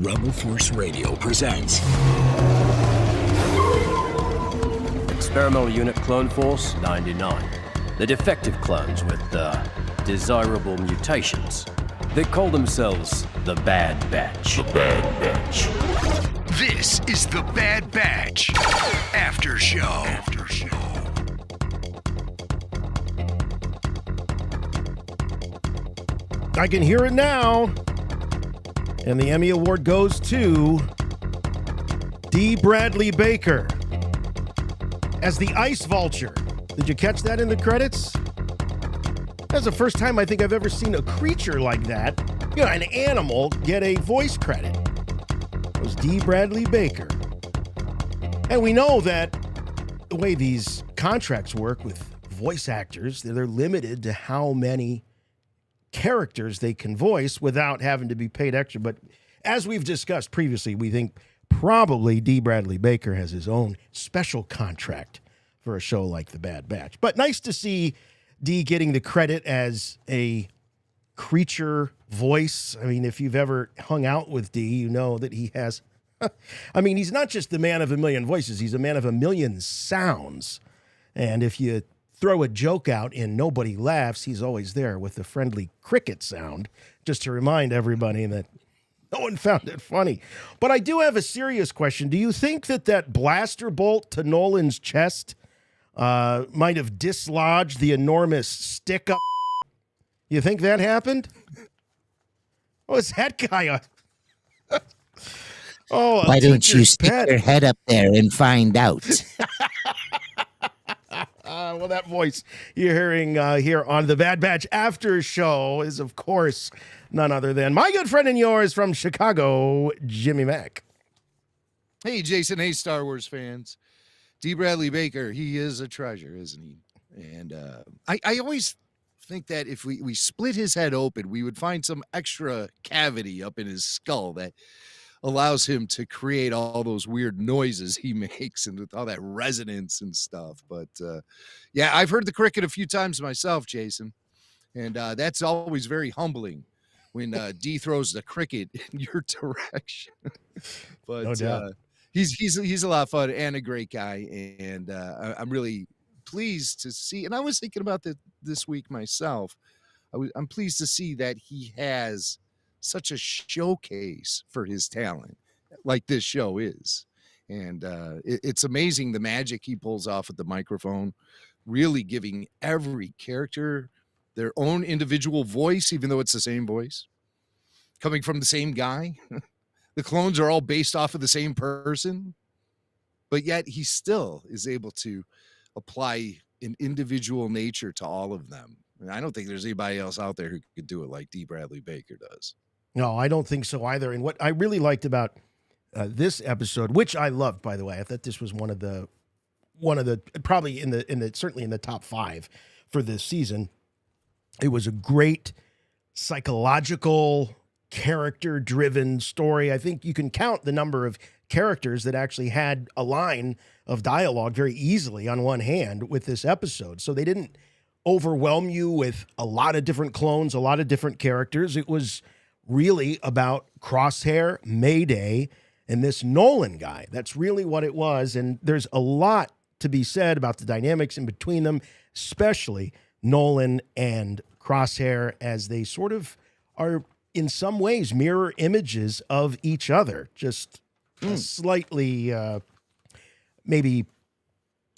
Rebel Force Radio presents Experimental Unit Clone Force 99. The defective clones with desirable mutations. They call themselves the Bad Batch. The Bad Batch. This is the Bad Batch After Show. I can hear it now. And the Emmy Award goes to D. Bradley Baker as the Ice Vulture. Did you catch that in the credits? That's the first time I think I've ever seen a creature like that, an animal, get a voice credit. It was D. Bradley Baker. And we know that the way these contracts work with voice actors, they're limited to how many characters they can voice without having to be paid extra. But as we've discussed previously, we think probably D. Bradley Baker has his own special contract for a show like The Bad Batch. But nice to see D getting the credit as a creature voice. I mean, if you've ever hung out with D, you know that he has, he's not just the man of a million voices, he's a man of a million sounds. And if you throw a joke out and nobody laughs, he's always there with the friendly cricket sound, just to remind everybody that no one found it funny. But I do have a serious question. Do you think that blaster bolt to Nolan's chest might have dislodged the enormous stick up? You think that happened? Oh, is that guy Oh, why don't you stick your head up there and find out? Well, that voice you're hearing here on the Bad Batch After Show is, of course, none other than my good friend and yours from Chicago, Jimmy Mack. Hey, Jason. Hey, Star Wars fans. D. Bradley Baker, he is a treasure, isn't he? And I always think that if we split his head open, we would find some extra cavity up in his skull that allows him to create all those weird noises he makes and with all that resonance and stuff. But yeah, I've heard the cricket a few times myself, Jason, and that's always very humbling when D throws the cricket in your direction. But no doubt. He's a lot of fun and a great guy, and I'm really pleased to see. And I was thinking about this week myself. I'm pleased to see that he has such a showcase for his talent, like this show is. And it's amazing the magic he pulls off at the microphone, really giving every character their own individual voice, even though it's the same voice, coming from the same guy. The clones are all based off of the same person, but yet he still is able to apply an individual nature to all of them. And I don't think there's anybody else out there who could do it like D. Bradley Baker does. No, I don't think so either. And what I really liked about this episode, which I loved, by the way, I thought this was one of the probably certainly in the top 5 for this season. It was a great psychological, character-driven story. I think you can count the number of characters that actually had a line of dialogue very easily on one hand with this episode. So they didn't overwhelm you with a lot of different clones, a lot of different characters. It was really about Crosshair, Mayday, and this Nolan guy. That's really what it was. And there's a lot to be said about the dynamics in between them, especially Nolan and Crosshair, as they sort of are in some ways mirror images of each other. Just slightly, maybe.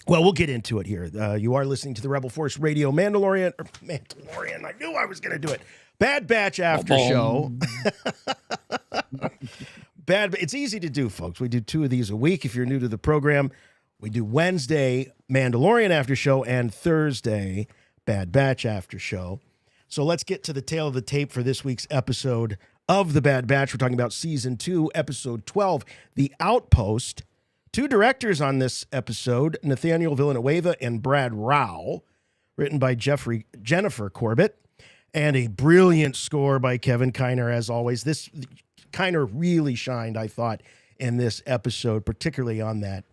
Well, we'll get into it here. You are listening to the Rebel Force Radio Mandalorian. I knew I was going to do it. Bad Batch After Show. It's easy to do, folks. We do 2 of these a week. If you're new to the program, we do Wednesday Mandalorian After Show and Thursday Bad Batch After Show. So let's get to the tail of the tape for this week's episode of The Bad Batch. We're talking about Season 2, Episode 12, The Outpost. 2 directors on this episode, Nathaniel Villanueva and Brad Rao, written by Jennifer Corbett, and a brilliant score by Kevin Kiner, as always. This Kiner really shined, I thought, in this episode, particularly on that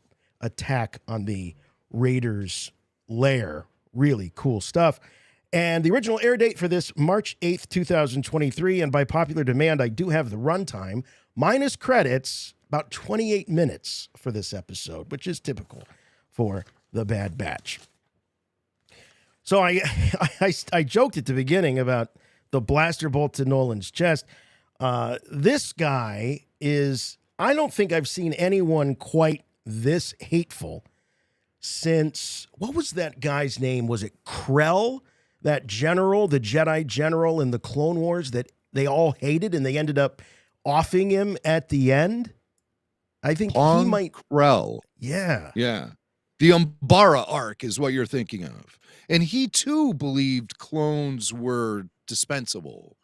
attack on the Raiders' lair. Really cool stuff. And the original air date for this, March 8th, 2023. And by popular demand, I do have the runtime, minus credits, about 28 minutes for this episode, which is typical for The Bad Batch. So I joked at the beginning about the blaster bolt to Nolan's chest. This guy is, I don't think I've seen anyone quite this hateful since, what was that guy's name? Was it Krell? That general, the Jedi general in the Clone Wars that they all hated and they ended up offing him at the end? I think he might. Krell. Yeah. Yeah. The Umbara arc is what you're thinking of. And he too believed clones were dispensable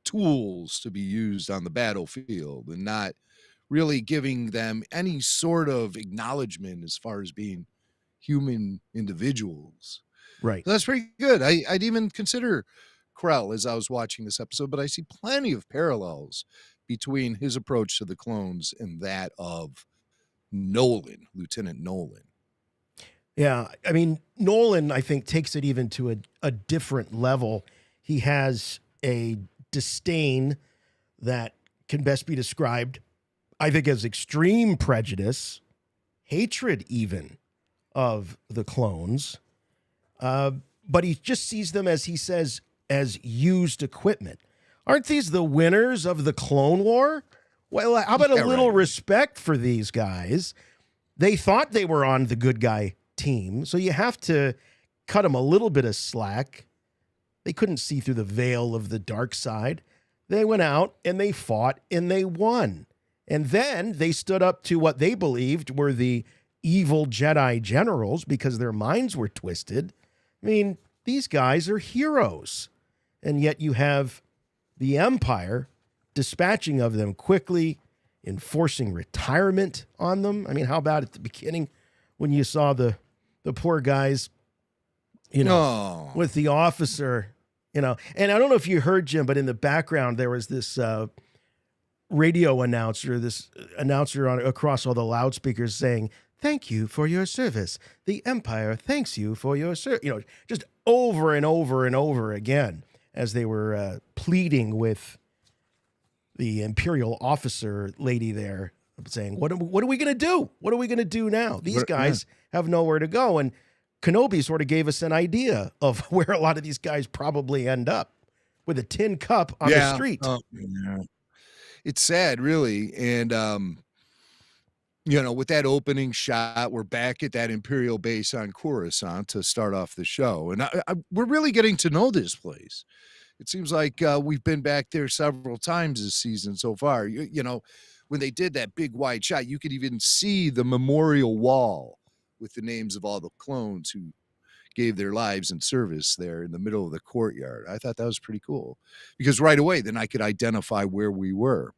tools to be used on the battlefield and not really giving them any sort of acknowledgement as far as being human individuals. Right. So that's pretty good. I'd even consider Krell as I was watching this episode, but I see plenty of parallels between his approach to the clones and that of Nolan, Lieutenant Nolan. Yeah. I mean, Nolan, I think, takes it even to a different level. He has a disdain that can best be described, I think, as extreme prejudice, hatred even of the clones. But he just sees them, as he says, as used equipment. Aren't these the winners of the Clone War? Well, how about a little respect for these guys? They thought they were on the good guy team, so you have to cut them a little bit of slack. They couldn't see through the veil of the dark side. They went out and they fought and they won. And then they stood up to what they believed were the evil Jedi generals because their minds were twisted. I mean, these guys are heroes. And yet you have the Empire dispatching of them quickly, enforcing retirement on them. I mean, how about at the beginning when you saw the poor guys, with the officer, and I don't know if you heard, Jim, but in the background, there was this radio announcer, across all the loudspeakers saying, "Thank you for your service. The Empire thanks you for your service." Just over and over and over again as they were pleading with the Imperial officer lady there, saying, what are we going to do? What are we going to do now? These guys have nowhere to go. And Kenobi sort of gave us an idea of where a lot of these guys probably end up, with a tin cup on the street. Yeah. It's sad, really. And, with that opening shot, we're back at that Imperial base on Coruscant to start off the show. And we're really getting to know this place. It seems like we've been back there several times this season so far. When they did that big wide shot, you could even see the memorial wall with the names of all the clones who gave their lives in service there in the middle of the courtyard. I thought that was pretty cool because right away, then I could identify where we were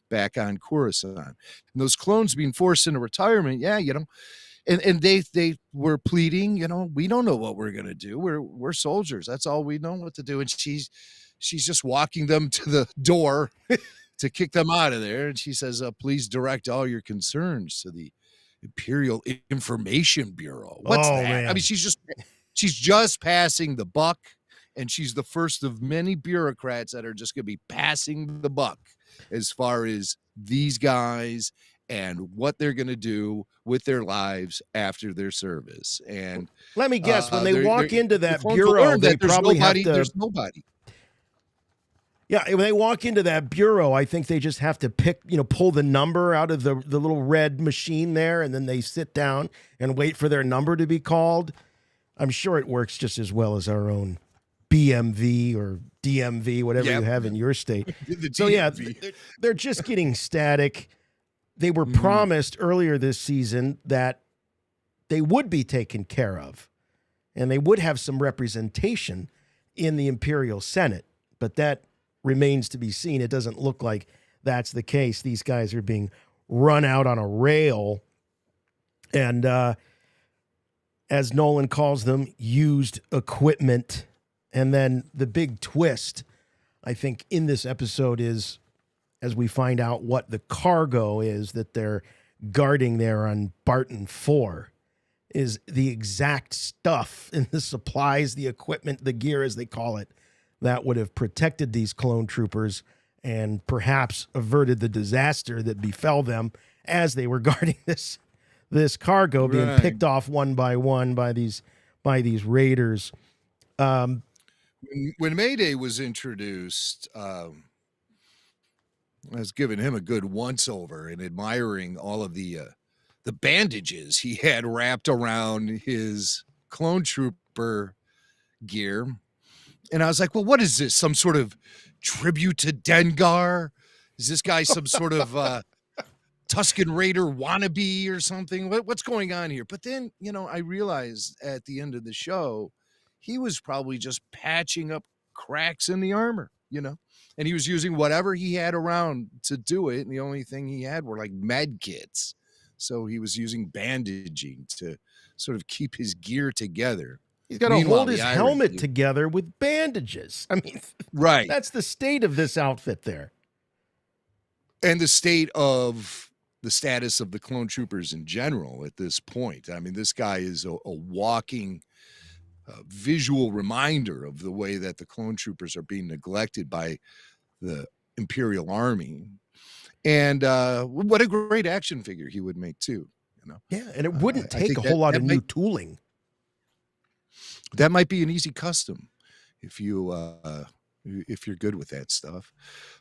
back on Coruscant. And those clones being forced into retirement, and they were pleading, we don't know what we're going to do. We're soldiers. That's all we know what to do. And she's just walking them to the door to kick them out of there. And she says, please direct all your concerns to the Imperial Information Bureau. What's that? Man. I mean, she's just passing the buck, and she's the first of many bureaucrats that are just going to be passing the buck as far as these guys and what they're going to do with their lives after their service. And let me guess, when they walk into that bureau, they probably have to. There's nobody. Yeah, when they walk into that bureau, I think they just have to pull the number out of the little red machine there, and then they sit down and wait for their number to be called. I'm sure it works just as well as our own BMV or DMV, whatever you have in your state. So, yeah, they're just getting static. They were promised earlier this season that they would be taken care of, and they would have some representation in the Imperial Senate, but that remains to be seen. It doesn't look like that's the case. These guys are being run out on a rail, and as Nolan calls them, used equipment. And then the big twist, I think, in this episode is, as we find out what the cargo is that they're guarding there on Barton 4. is the exact stuff and the supplies, the equipment, the gear, as they call it, that would have protected these clone troopers and perhaps averted the disaster that befell them as they were guarding this cargo being picked off one by one by these raiders. When Mayday was introduced, I was giving him a good once-over and admiring all of the bandages he had wrapped around his clone trooper gear. And I was like, well, what is this? Some sort of tribute to Dengar? Is this guy some sort of Tusken Raider wannabe or something? What's going on here? But then, I realized at the end of the show, he was probably just patching up cracks in the armor, and he was using whatever he had around to do it. And the only thing he had were like med kits. So he was using bandaging to sort of keep his gear together. He's got to hold his helmet together with bandages. I mean, right. That's the state of this outfit there. And the status of the clone troopers in general at this point. I mean, this guy is a walking visual reminder of the way that the clone troopers are being neglected by the Imperial Army. And what a great action figure he would make too. Yeah, and it wouldn't take a whole lot of new tooling. That might be an easy custom if you're good with that stuff.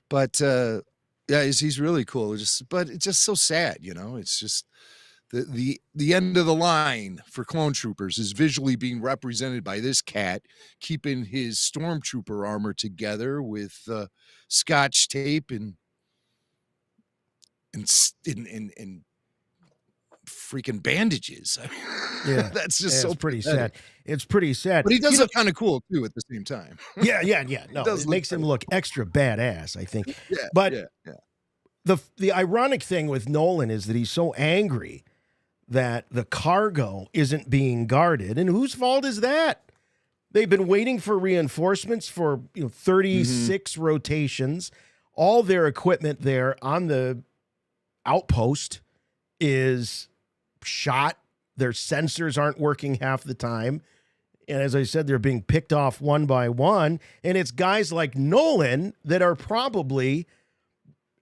But yeah, he's really cool. But it's just so sad, It's just the end of the line for clone troopers is visually being represented by this cat keeping his stormtrooper armor together with scotch tape and freaking bandages. I mean, yeah, that's just so pretty sad. It's pretty sad. But he does look kind of cool too at the same time. Yeah. No, it makes him look extra badass, I think. Yeah, but yeah. The ironic thing with Nolan is that he's so angry that the cargo isn't being guarded. And whose fault is that? They've been waiting for reinforcements for 36 rotations. All their equipment there on the outpost is shot. Their sensors aren't working half the time. And as I said, they're being picked off one by one. And it's guys like Nolan that are probably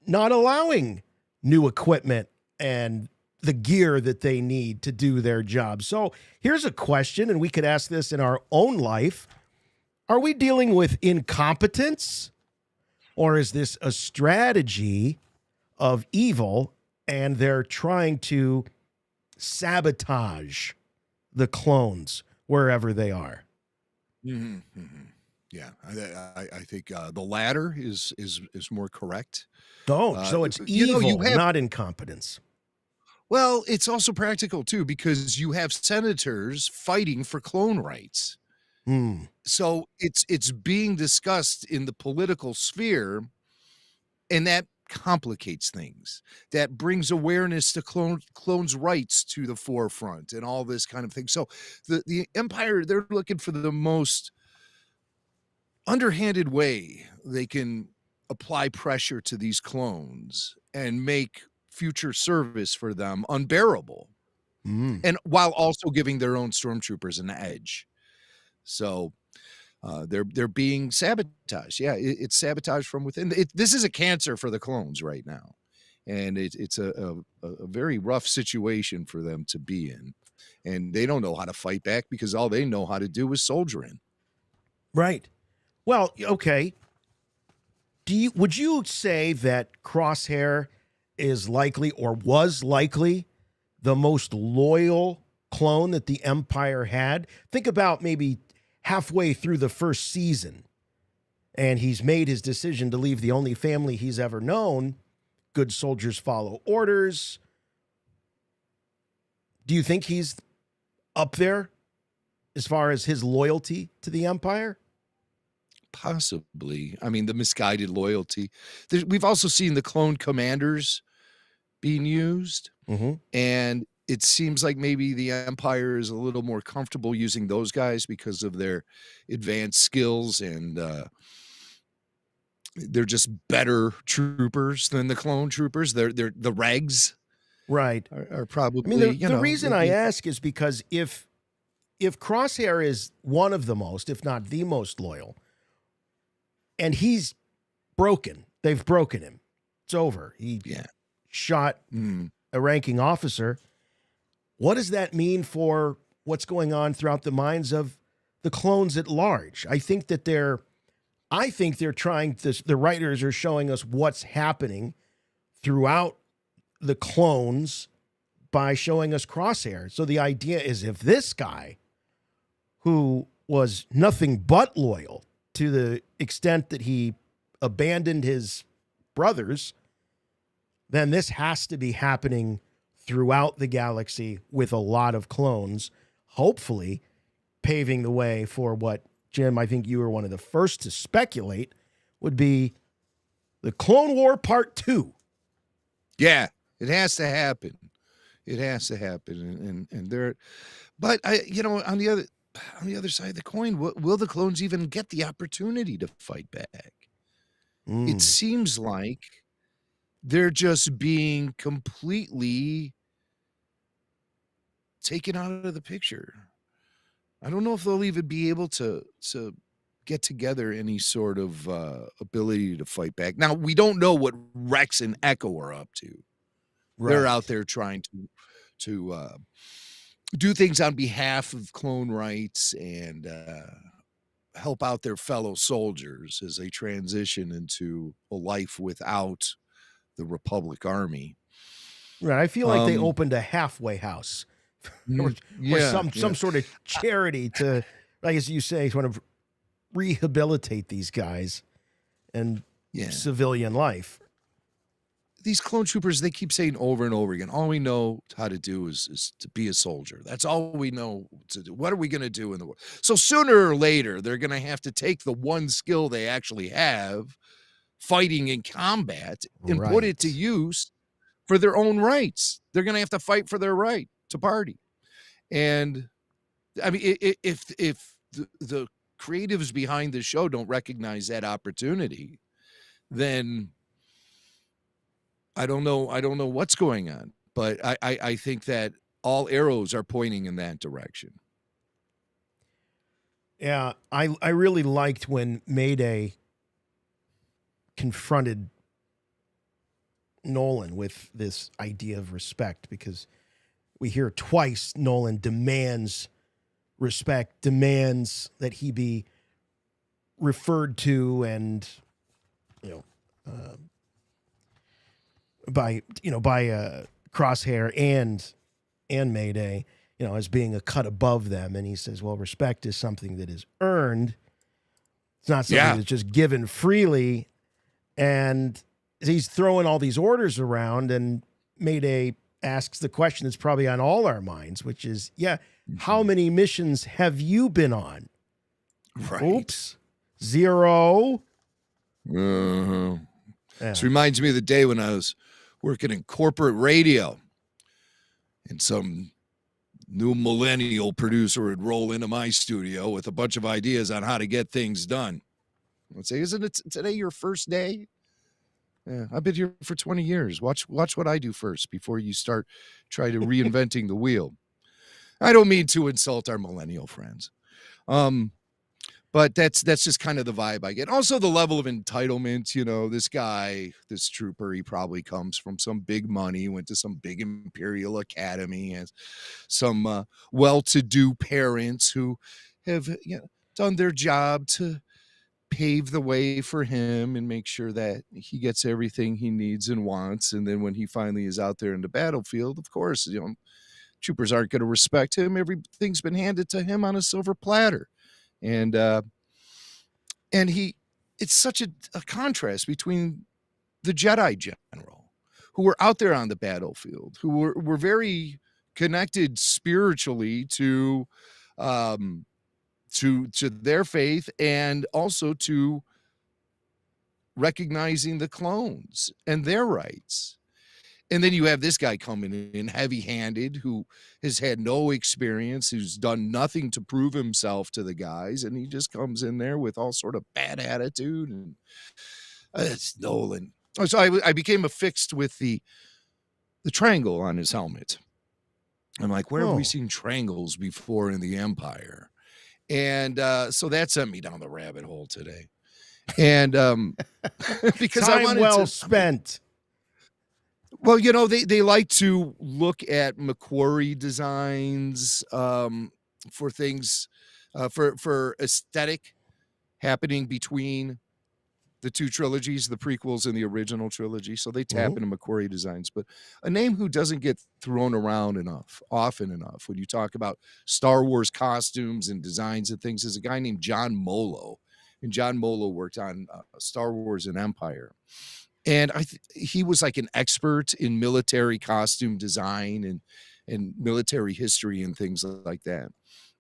not allowing new equipment and the gear that they need to do their job. So here's a question, and we could ask this in our own life. Are we dealing with incompetence, or is this a strategy of evil and they're trying to sabotage the clones wherever they are? Mm-hmm. Mm-hmm. Yeah, I think the latter is more correct. So it's evil, not incompetence. Well, it's also practical too, because you have senators fighting for clone rights. So it's being discussed in the political sphere, and that complicates things. That brings awareness to clones' rights to the forefront and all this kind of thing. So the Empire, they're looking for the most underhanded way they can apply pressure to these clones and make future service for them unbearable, and while also giving their own stormtroopers an edge. So they're being sabotaged. Yeah, it's sabotage from within. This is a cancer for the clones right now, and it's a very rough situation for them to be in, and they don't know how to fight back because all they know how to do is soldier in. Right. Well, okay. Would you say that Crosshair is likely, or was likely, the most loyal clone that the Empire had? Think about maybe halfway through the first season, and he's made his decision to leave the only family he's ever known. Good soldiers follow orders. Do you think he's up there as far as his loyalty to the Empire? Possibly. I mean, the misguided loyalty. We've also seen the clone commanders being used, and it seems like maybe the Empire is a little more comfortable using those guys because of their advanced skills, and they're just better troopers than the clone troopers. They're the regs. Right. are probably. I mean, the reason I ask is because if Crosshair is one of the most, if not the most loyal, and he's broken, they've broken him. It's over. He shot a ranking officer. What does that mean for what's going on throughout the minds of the clones at large? I think they're trying to, the writers are showing us what's happening throughout the clones by showing us Crosshair. So the idea is if this guy, who was nothing but loyal to the extent that he abandoned his brothers, then this has to be happening throughout the galaxy with a lot of clones, hopefully paving the way for what, Jim, I think you were one of the first to speculate, would be the Clone War Part 2. Yeah, it has to happen. It has to happen. And there, but on the other side of the coin, will the clones even get the opportunity to fight back? It seems like they're just being completely taken out of the picture. I don't know if they'll even be able to get together any sort of ability to fight back. Now, we don't know what Rex and Echo are up to. Right. They're out there trying to do things on behalf of clone rights and help out their fellow soldiers as they transition into a life without the Republic Army. Right. I feel like they opened a halfway house or some sort of charity to, like as you say, sort of rehabilitate these guys and civilian life. These clone troopers, they keep saying over and over again, all we know how to do is to be a soldier. That's all we know to do. What are we going to do in the world? So sooner or later, they're going to have to take the one skill they actually have, fighting in combat, and put it to use for their own rights. They're going to have to fight for their right to party. And I mean, if the creatives behind the show don't recognize that opportunity, then I don't know what's going on, but I think that all arrows are pointing in that direction. Yeah, I really liked when Mayday confronted Nolan with this idea of respect, because we hear twice Nolan demands respect, demands that he be referred to and, by Crosshair and Mayday, as being a cut above them. And he says, well, respect is something that is earned. It's not something that's just given freely. And he's throwing all these orders around, and Mayday asks the question that's probably on all our minds, which is, how many missions have you been on? Right. Oops. 0. This reminds me of the day when I was working in corporate radio, and some new millennial producer would roll into my studio with a bunch of ideas on how to get things done. I'd say, isn't it today your first day? Yeah, I've been here for 20 years. Watch what I do first before you start trying to reinventing the wheel. I don't mean to insult our millennial friends. But that's just kind of the vibe I get. Also, the level of entitlement, this guy, this trooper, he probably comes from some big money, went to some big Imperial Academy, has some well-to-do parents who have done their job to pave the way for him and make sure that he gets everything he needs and wants. And then when he finally is out there in the battlefield, of course, troopers aren't going to respect him. Everything's been handed to him on a silver platter. And it's such a contrast between the Jedi general, who were out there on the battlefield, who were very connected spiritually to their faith, and also to recognizing the clones and their rights. And then you have this guy coming in heavy-handed, who has had no experience, who's done nothing to prove himself to the guys, and he just comes in there with all sort of bad attitude. And it's Nolan. So I became affixed with the the triangle on his helmet. I'm like, where have Oh. we seen triangles before in the Empire? And so that sent me down the rabbit hole today. And because Time I wanted well to spent. Well, they like to look at Macquarie designs for things for aesthetic happening between the two trilogies, the prequels and the original trilogy. So they tap into Macquarie designs. But a name who doesn't get thrown around often enough when you talk about Star Wars costumes and designs and things is a guy named John Molo. And John Molo worked on Star Wars and Empire. And he was like an expert in military costume design and military history and things like that.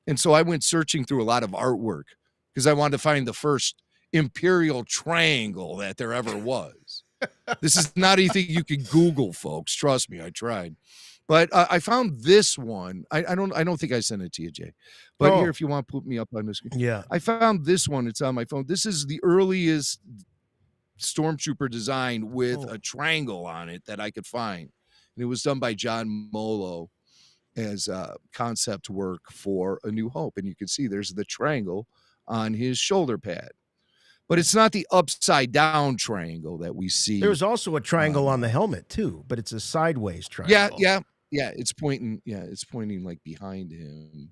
And so I went searching through a lot of artwork because I wanted to find the first Imperial triangle that there ever was. This is not anything you can Google, folks. Trust me, I tried. But I found this one. I don't think I sent it to you, Jay. But here, if you want to put me up on this. Yeah. I found this one. It's on my phone. This is the earliest stormtrooper design with a triangle on it that I could find. And it was done by John Molo as concept work for A New Hope. And you can see there's the triangle on his shoulder pad. But it's not the upside down triangle that we see. There's also a triangle on the helmet too, but it's a sideways triangle. Yeah. It's pointing. Yeah, it's pointing like behind him.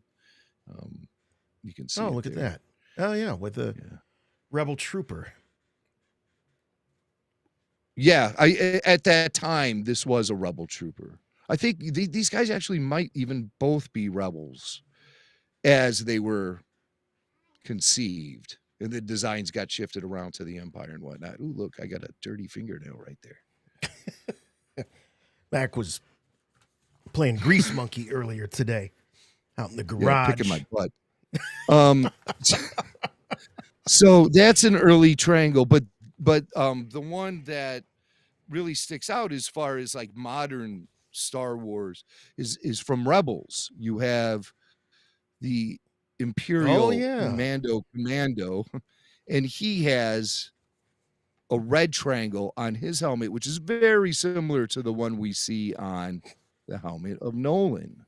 You can see. Oh, look at that. Oh yeah, with a rebel trooper. Yeah, at that time this was a rebel trooper. I think these guys actually might even both be rebels as they were conceived. And the designs got shifted around to the Empire and whatnot. Ooh, look, I got a dirty fingernail right there. Mac was playing Grease Monkey earlier today out in the garage. Yeah, picking my butt. So that's an early triangle, but the one that really sticks out as far as like modern Star Wars is from Rebels. You have the Imperial commando, and he has a red triangle on his helmet, which is very similar to the one we see on the helmet of Nolan.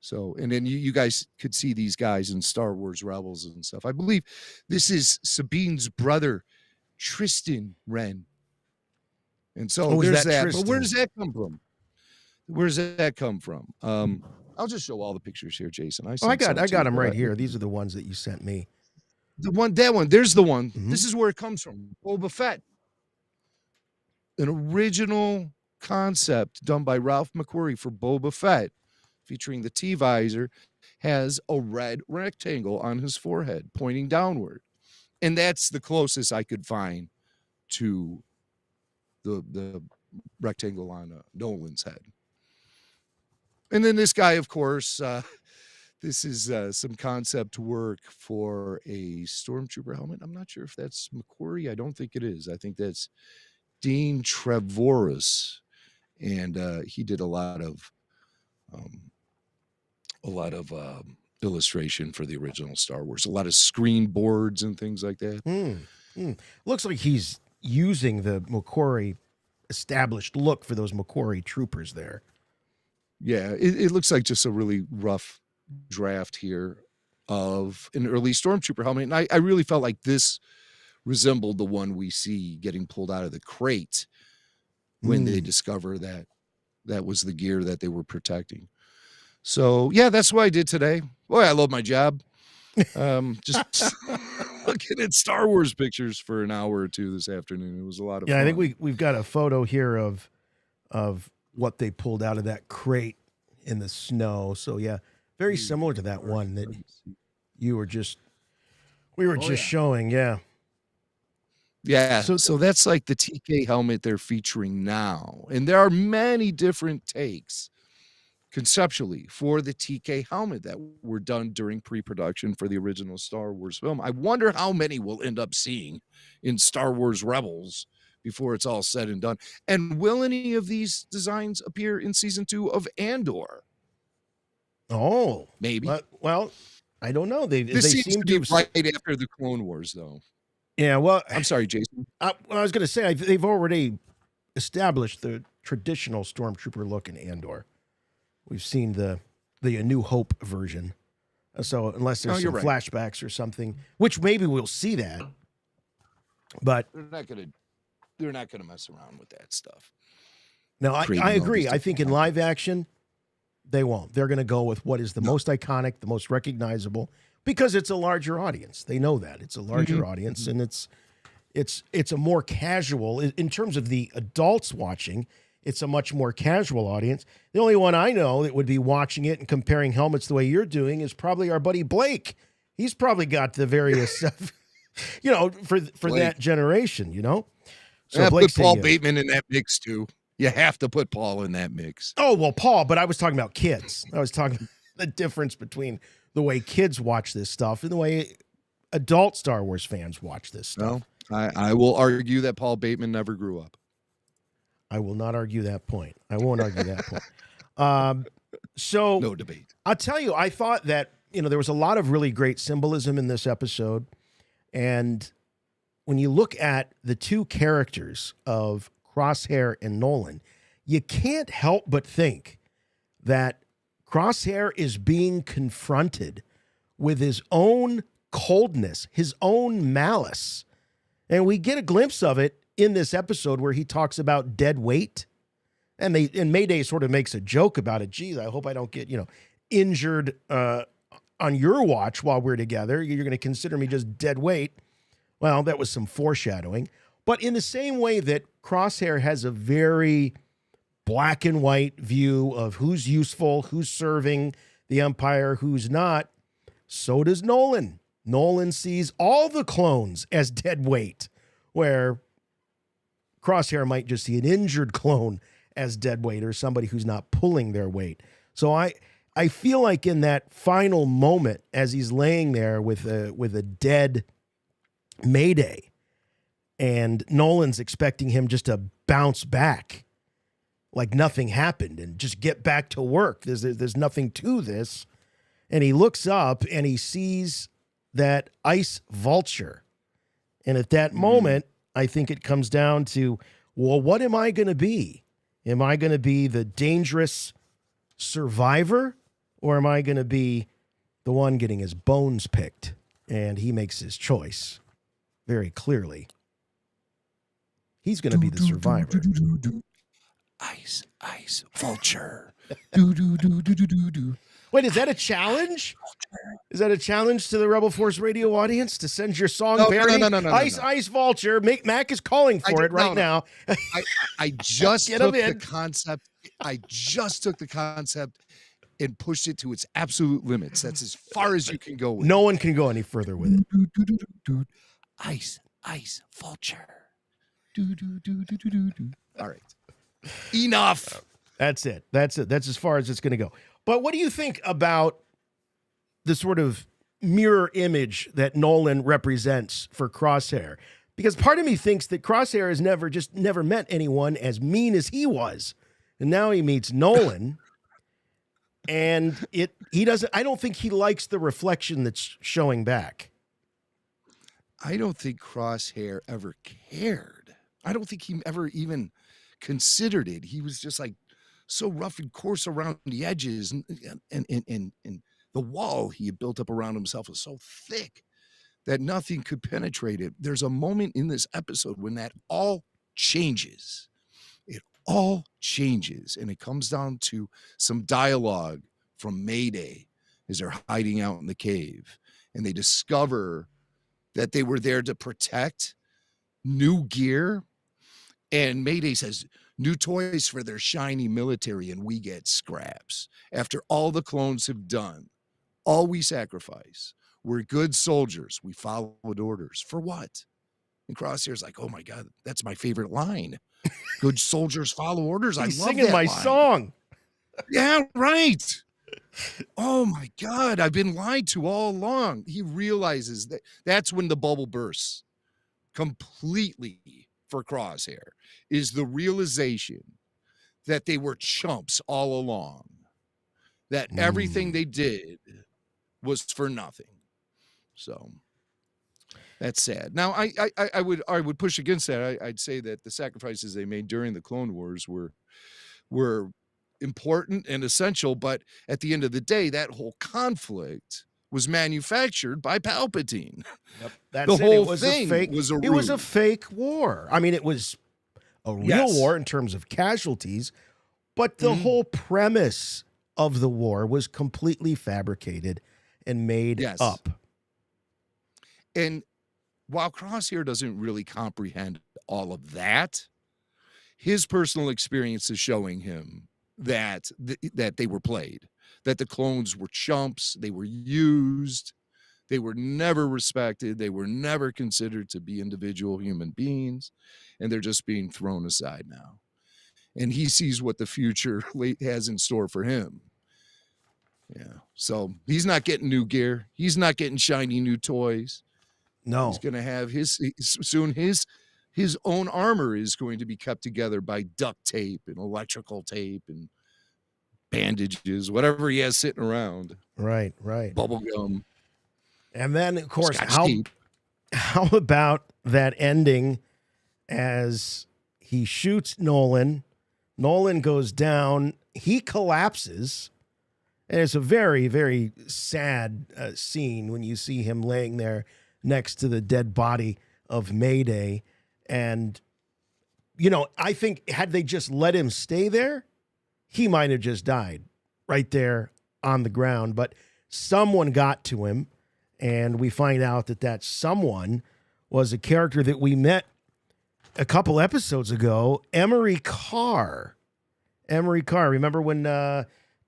So, and then you guys could see these guys in Star Wars Rebels and stuff. I believe this is Sabine's brother, Tristan Wren. And so there's that. Tristan? But where does that come from? Where does that come from? I'll just show all the pictures here, Jason. I got them right here. These are the ones that you sent me. That one. There's the one. This is where it comes from. Boba Fett. An original concept done by Ralph McQuarrie for Boba Fett, featuring the T-visor, has a red rectangle on his forehead pointing downward. And that's the closest I could find to the rectangle on Nolan's head. And then this guy, of course, this is some concept work for a Stormtrooper helmet. I'm not sure if that's McQuarrie. I don't think it is. I think that's Dean Trevorrow. And he did a lot of illustration for the original Star Wars, a lot of screen boards and things like that. Looks like he's using the McQuarrie established look for those McQuarrie troopers there. Yeah, it looks like just a really rough draft here of an early Stormtrooper helmet. And I really felt like this resembled the one we see getting pulled out of the crate when they discover that was the gear that they were protecting. So, yeah, that's what I did today. Boy, I love my job. Just looking at Star Wars pictures for an hour or two this afternoon. It was a lot of fun. I think we've got a photo here of what they pulled out of that crate in the snow. So, yeah, very similar to that one that we were just showing. Yeah. Yeah, so that's like the TK helmet they're featuring now. And there are many different takes conceptually for the TK helmet that were done during pre-production for the original Star Wars film. I wonder how many we'll end up seeing in Star Wars Rebels before it's all said and done. And will any of these designs appear in season 2 of Andor? Oh, maybe. Well, I don't know. They seem to be right after the Clone Wars, though. Yeah, well, I'm sorry, Jason. I was going to say they've already established the traditional Stormtrooper look in Andor. We've seen the A New Hope version. So unless there's some flashbacks or something, which maybe we'll see that, but they're not gonna mess around with that stuff. No, I agree. I think in live action, they won't. They're going to go with what is the most iconic, the most recognizable, because it's a larger audience. They know that it's a larger audience, and it's a more casual in terms of the adults watching. It's a much more casual audience. The only one I know that would be watching it and comparing helmets the way you're doing is probably our buddy Blake. He's probably got the various stuff, for that generation, So yeah, put Paul Bateman in that mix too. You have to put Paul in that mix. Oh, well, Paul, but I was talking about kids. I was talking the difference between the way kids watch this stuff and the way adult Star Wars fans watch this stuff. No, I will argue that Paul Bateman never grew up. I will not argue that point. I won't argue that point. So no debate. I'll tell you, I thought that, there was a lot of really great symbolism in this episode. And when you look at the two characters of Crosshair and Nolan, you can't help but think that Crosshair is being confronted with his own coldness, his own malice. And we get a glimpse of it in this episode where he talks about dead weight. And Mayday sort of makes a joke about it. Geez, I hope I don't get, injured on your watch while we're together. You're going to consider me just dead weight. Well, that was some foreshadowing. But in the same way that Crosshair has a very black and white view of who's useful, who's serving the Empire, who's not, so does Nolan. Nolan sees all the clones as dead weight, where Crosshair might just see an injured clone as dead weight or somebody who's not pulling their weight. So I feel like in that final moment, as he's laying there with a dead Mayday, and Nolan's expecting him just to bounce back like nothing happened and just get back to work. There's nothing to this. And he looks up and he sees that ice vulture. And at that moment, I think it comes down to, well, what am I going to be? Am I going to be the dangerous survivor, or am I going to be the one getting his bones picked? And he makes his choice very clearly. He's going to be the survivor. Ice vulture. Wait, is that a challenge? Is that a challenge to the Rebel Force Radio audience to send your song parody? No. Ice vulture. Mac is calling for it right now. I just took the concept. I just took the concept and pushed it to its absolute limits. That's as far as you can go with it. No one can go any further with it. Ice vulture. All right. Enough. That's it. That's as far as it's going to go. But what do you think about the sort of mirror image that Nolan represents for Crosshair? Because part of me thinks that Crosshair has never met anyone as mean as he was. And now he meets Nolan. And I don't think he likes the reflection that's showing back. I don't think Crosshair ever cared. I don't think he ever even considered it. He was just like so rough and coarse around the edges, and the wall he had built up around himself was so thick that nothing could penetrate it. There's a moment in this episode when that all changes. It all changes, and it comes down to some dialogue from Mayday as they're hiding out in the cave, and they discover that they were there to protect new gear. And Mayday says, new toys for their shiny military, and we get scraps. After all the clones have done, all we sacrifice. We're good soldiers. We followed orders. For what? And Crosshair's like, oh my God, that's my favorite line. Good soldiers follow orders. He's I love singing that my line. song. Yeah, right. Oh my God, I've been lied to all along. He realizes that's when the bubble bursts completely for Crosshair, is the realization that they were chumps all along, that everything they did was for nothing. So That's sad. Now, I would push against that. I'd say that the sacrifices they made during the Clone Wars were important and essential, but at the end of the day, that whole conflict was manufactured by Palpatine. Yep. The whole It was thing a fake, was a it was a ruse. fake war. I mean, it was a real Yes. war in terms of casualties, but the Mhm. whole premise of the war was completely fabricated and made Yes. up. And while Crosshair doesn't really comprehend all of that, his personal experience is showing him that that they were played, that the clones were chumps, they were used, they were never respected, they were never considered to be individual human beings, and they're just being thrown aside now. And he sees what the future has in store for him. Yeah. So he's not getting new gear. He's not getting shiny new toys. No. He's going to have his own armor is going to be kept together by duct tape and electrical tape and bandages, whatever he has sitting around. Right, right. Bubble gum. And then, of course, Scotch tape. how about that ending as he shoots Nolan? Nolan goes down. He collapses. And it's a very, very sad scene when you see him laying there next to the dead body of Mayday. And, you know, I think had they just let him stay there, he might have just died right there on the ground. But someone got to him, and we find out that that someone was a character that we met a couple episodes ago, Emery Carr. Emery Carr. Remember when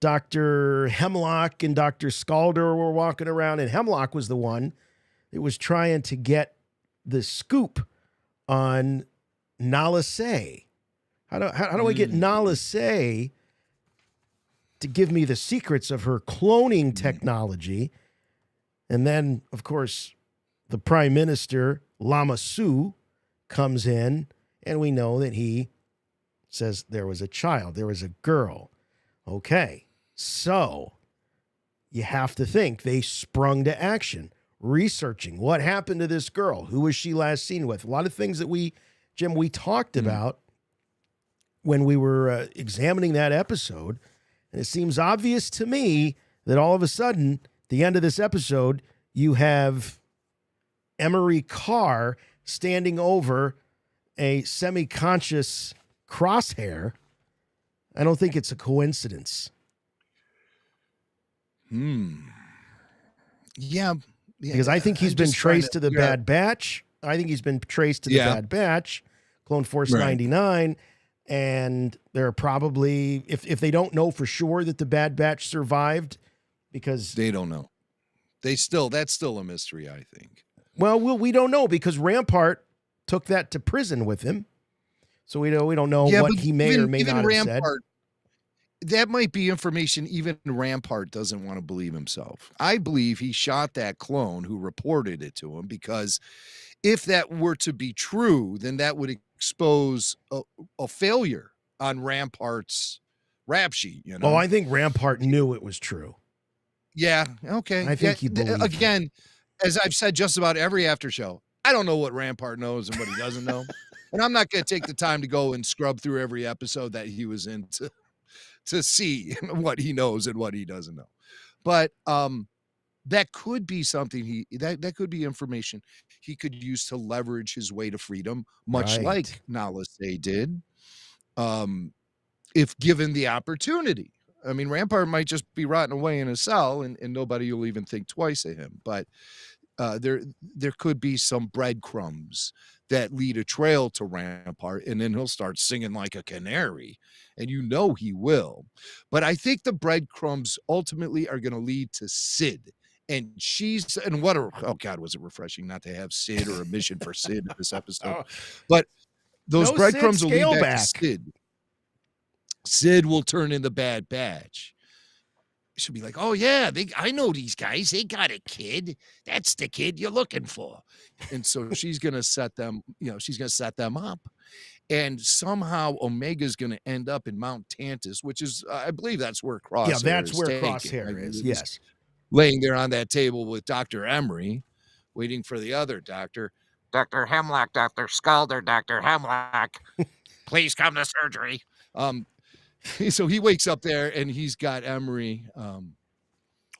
Dr. Hemlock and Dr. Scalder were walking around, and Hemlock was the one that was trying to get the scoop on Nala Se. How do I get Nala Se to give me the secrets of her cloning technology? And then, of course, the Prime Minister, Lama Su, comes in, and we know that he says there was a child, there was a girl. Okay, so you have to think they sprung to action, researching what happened to this girl. Who was she last seen with? A lot of things that we talked about when we were examining that episode. And it seems obvious to me that all of a sudden, the end of this episode, you have Emery Carr standing over a semi-conscious Crosshair. I don't think it's a coincidence. Yeah. Because I think he's been traced to the Bad Batch. I think he's been traced to the Bad Batch, Clone Force 99. And there are probably, if they don't know for sure that the Bad Batch survived, because they don't know. That's still a mystery, I think. Well, we don't know, because Rampart took that to prison with him. So we don't know what he may or may not have said. That might be information even Rampart doesn't want to believe himself. I believe he shot that clone who reported it to him, because if that were to be true, then that would expose a failure on Rampart's rap sheet. You know? Oh, I think Rampart knew it was true. Yeah. Okay. I think he believed again, as I've said just about every after show, I don't know what Rampart knows and what he doesn't know. And I'm not going to take the time to go and scrub through every episode that he was in to see what he knows and what he doesn't know. But that could be something that could be information he could use to leverage his way to freedom, much like Nala Se did, if given the opportunity. I mean, Rampart might just be rotting away in a cell, and nobody will even think twice of him. But there could be some breadcrumbs that lead a trail to Rampart, and then he'll start singing like a canary, and you know he will. But I think the breadcrumbs ultimately are going to lead to Sid. And oh God, was it refreshing not to have Sid or a mission for Sid in this episode. But those breadcrumbs will lead back to Sid. Sid will turn in the Bad Batch. She'll be like, oh yeah, I know these guys. They got a kid. That's the kid you're looking for. And so she's going to set them, she's going to set them up. And somehow Omega's going to end up in Mount Tantus, which is, I believe that's where Crosshair is. Yeah, that's where Crosshair is. Yes. Laying there on that table with Dr. Emery. waiting for the other doctor. Dr. Hemlock, Dr. Scalder, Dr. Hemlock. Please come to surgery. So he wakes up there and he's got Emery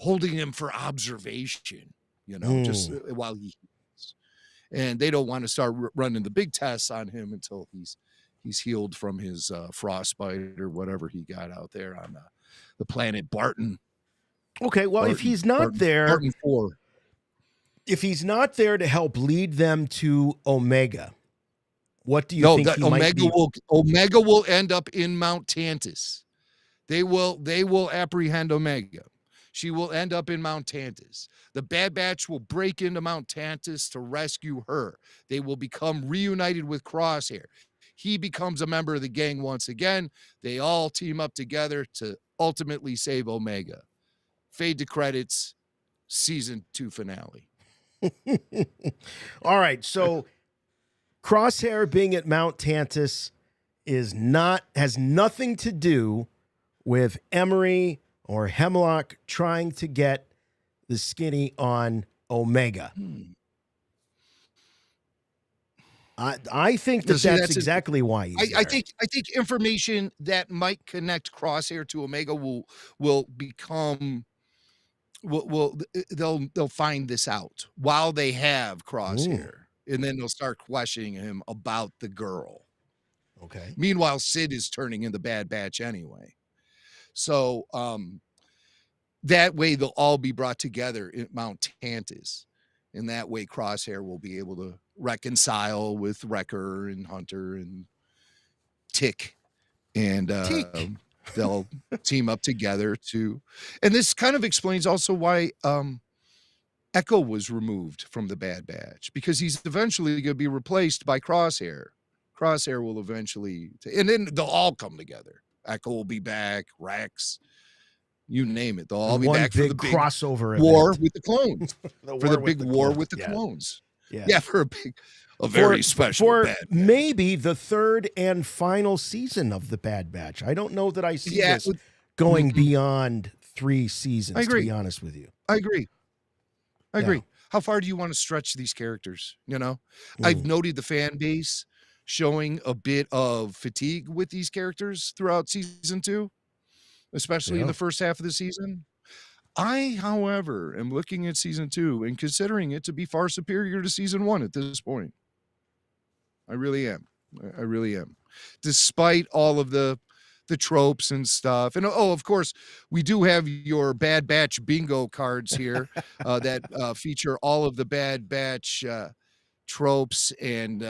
holding him for observation, just while he heals. And they don't want to start running the big tests on him until he's healed from his frostbite or whatever he got out there on the planet Barton. Okay, well, if he's not there, Barton 4. If he's not there to help lead them to Omega, what do you think he might be? Omega will end up in Mount Tantus. They will apprehend Omega. She will end up in Mount Tantus. The Bad Batch will break into Mount Tantus to rescue her. They will become reunited with Crosshair. He becomes a member of the gang once again. They all team up together to ultimately save Omega. Fade to credits, season 2 finale. All right, so Crosshair being at Mount Tantus has nothing to do with Emery or Hemlock trying to get the skinny on Omega. I think that's exactly why he's there. I think information that might connect Crosshair to Omega will become they'll find this out while they have Crosshair. And then they'll start questioning him about the girl. Okay. Meanwhile, Sid is turning in the Bad Batch anyway. So that way they'll all be brought together at Mount Tantus. And that way Crosshair will be able to reconcile with Wrecker and Hunter and Tick. And they'll team up together and this kind of explains also why Echo was removed from the Bad Batch, because he's eventually going to be replaced by Crosshair. Crosshair will eventually, and then they'll all come together. Echo will be back, Rex, you name it. They'll all be back for the big crossover war event. with the clones. For the big war with the clones. Yeah, for a very special for Bad Batch. Maybe the third and final season of the Bad Batch. I don't know that I see this going beyond 3 seasons. I agree. To be honest with you, I agree. How far do you want to stretch these characters? I've noted the fan base showing a bit of fatigue with these characters throughout season 2, especially in the first half of the season. I, however, am looking at season 2 and considering it to be far superior to season 1 at this point. I really am. Despite all of the tropes and stuff. And of course, we do have your Bad Batch bingo cards here that feature all of the Bad Batch tropes and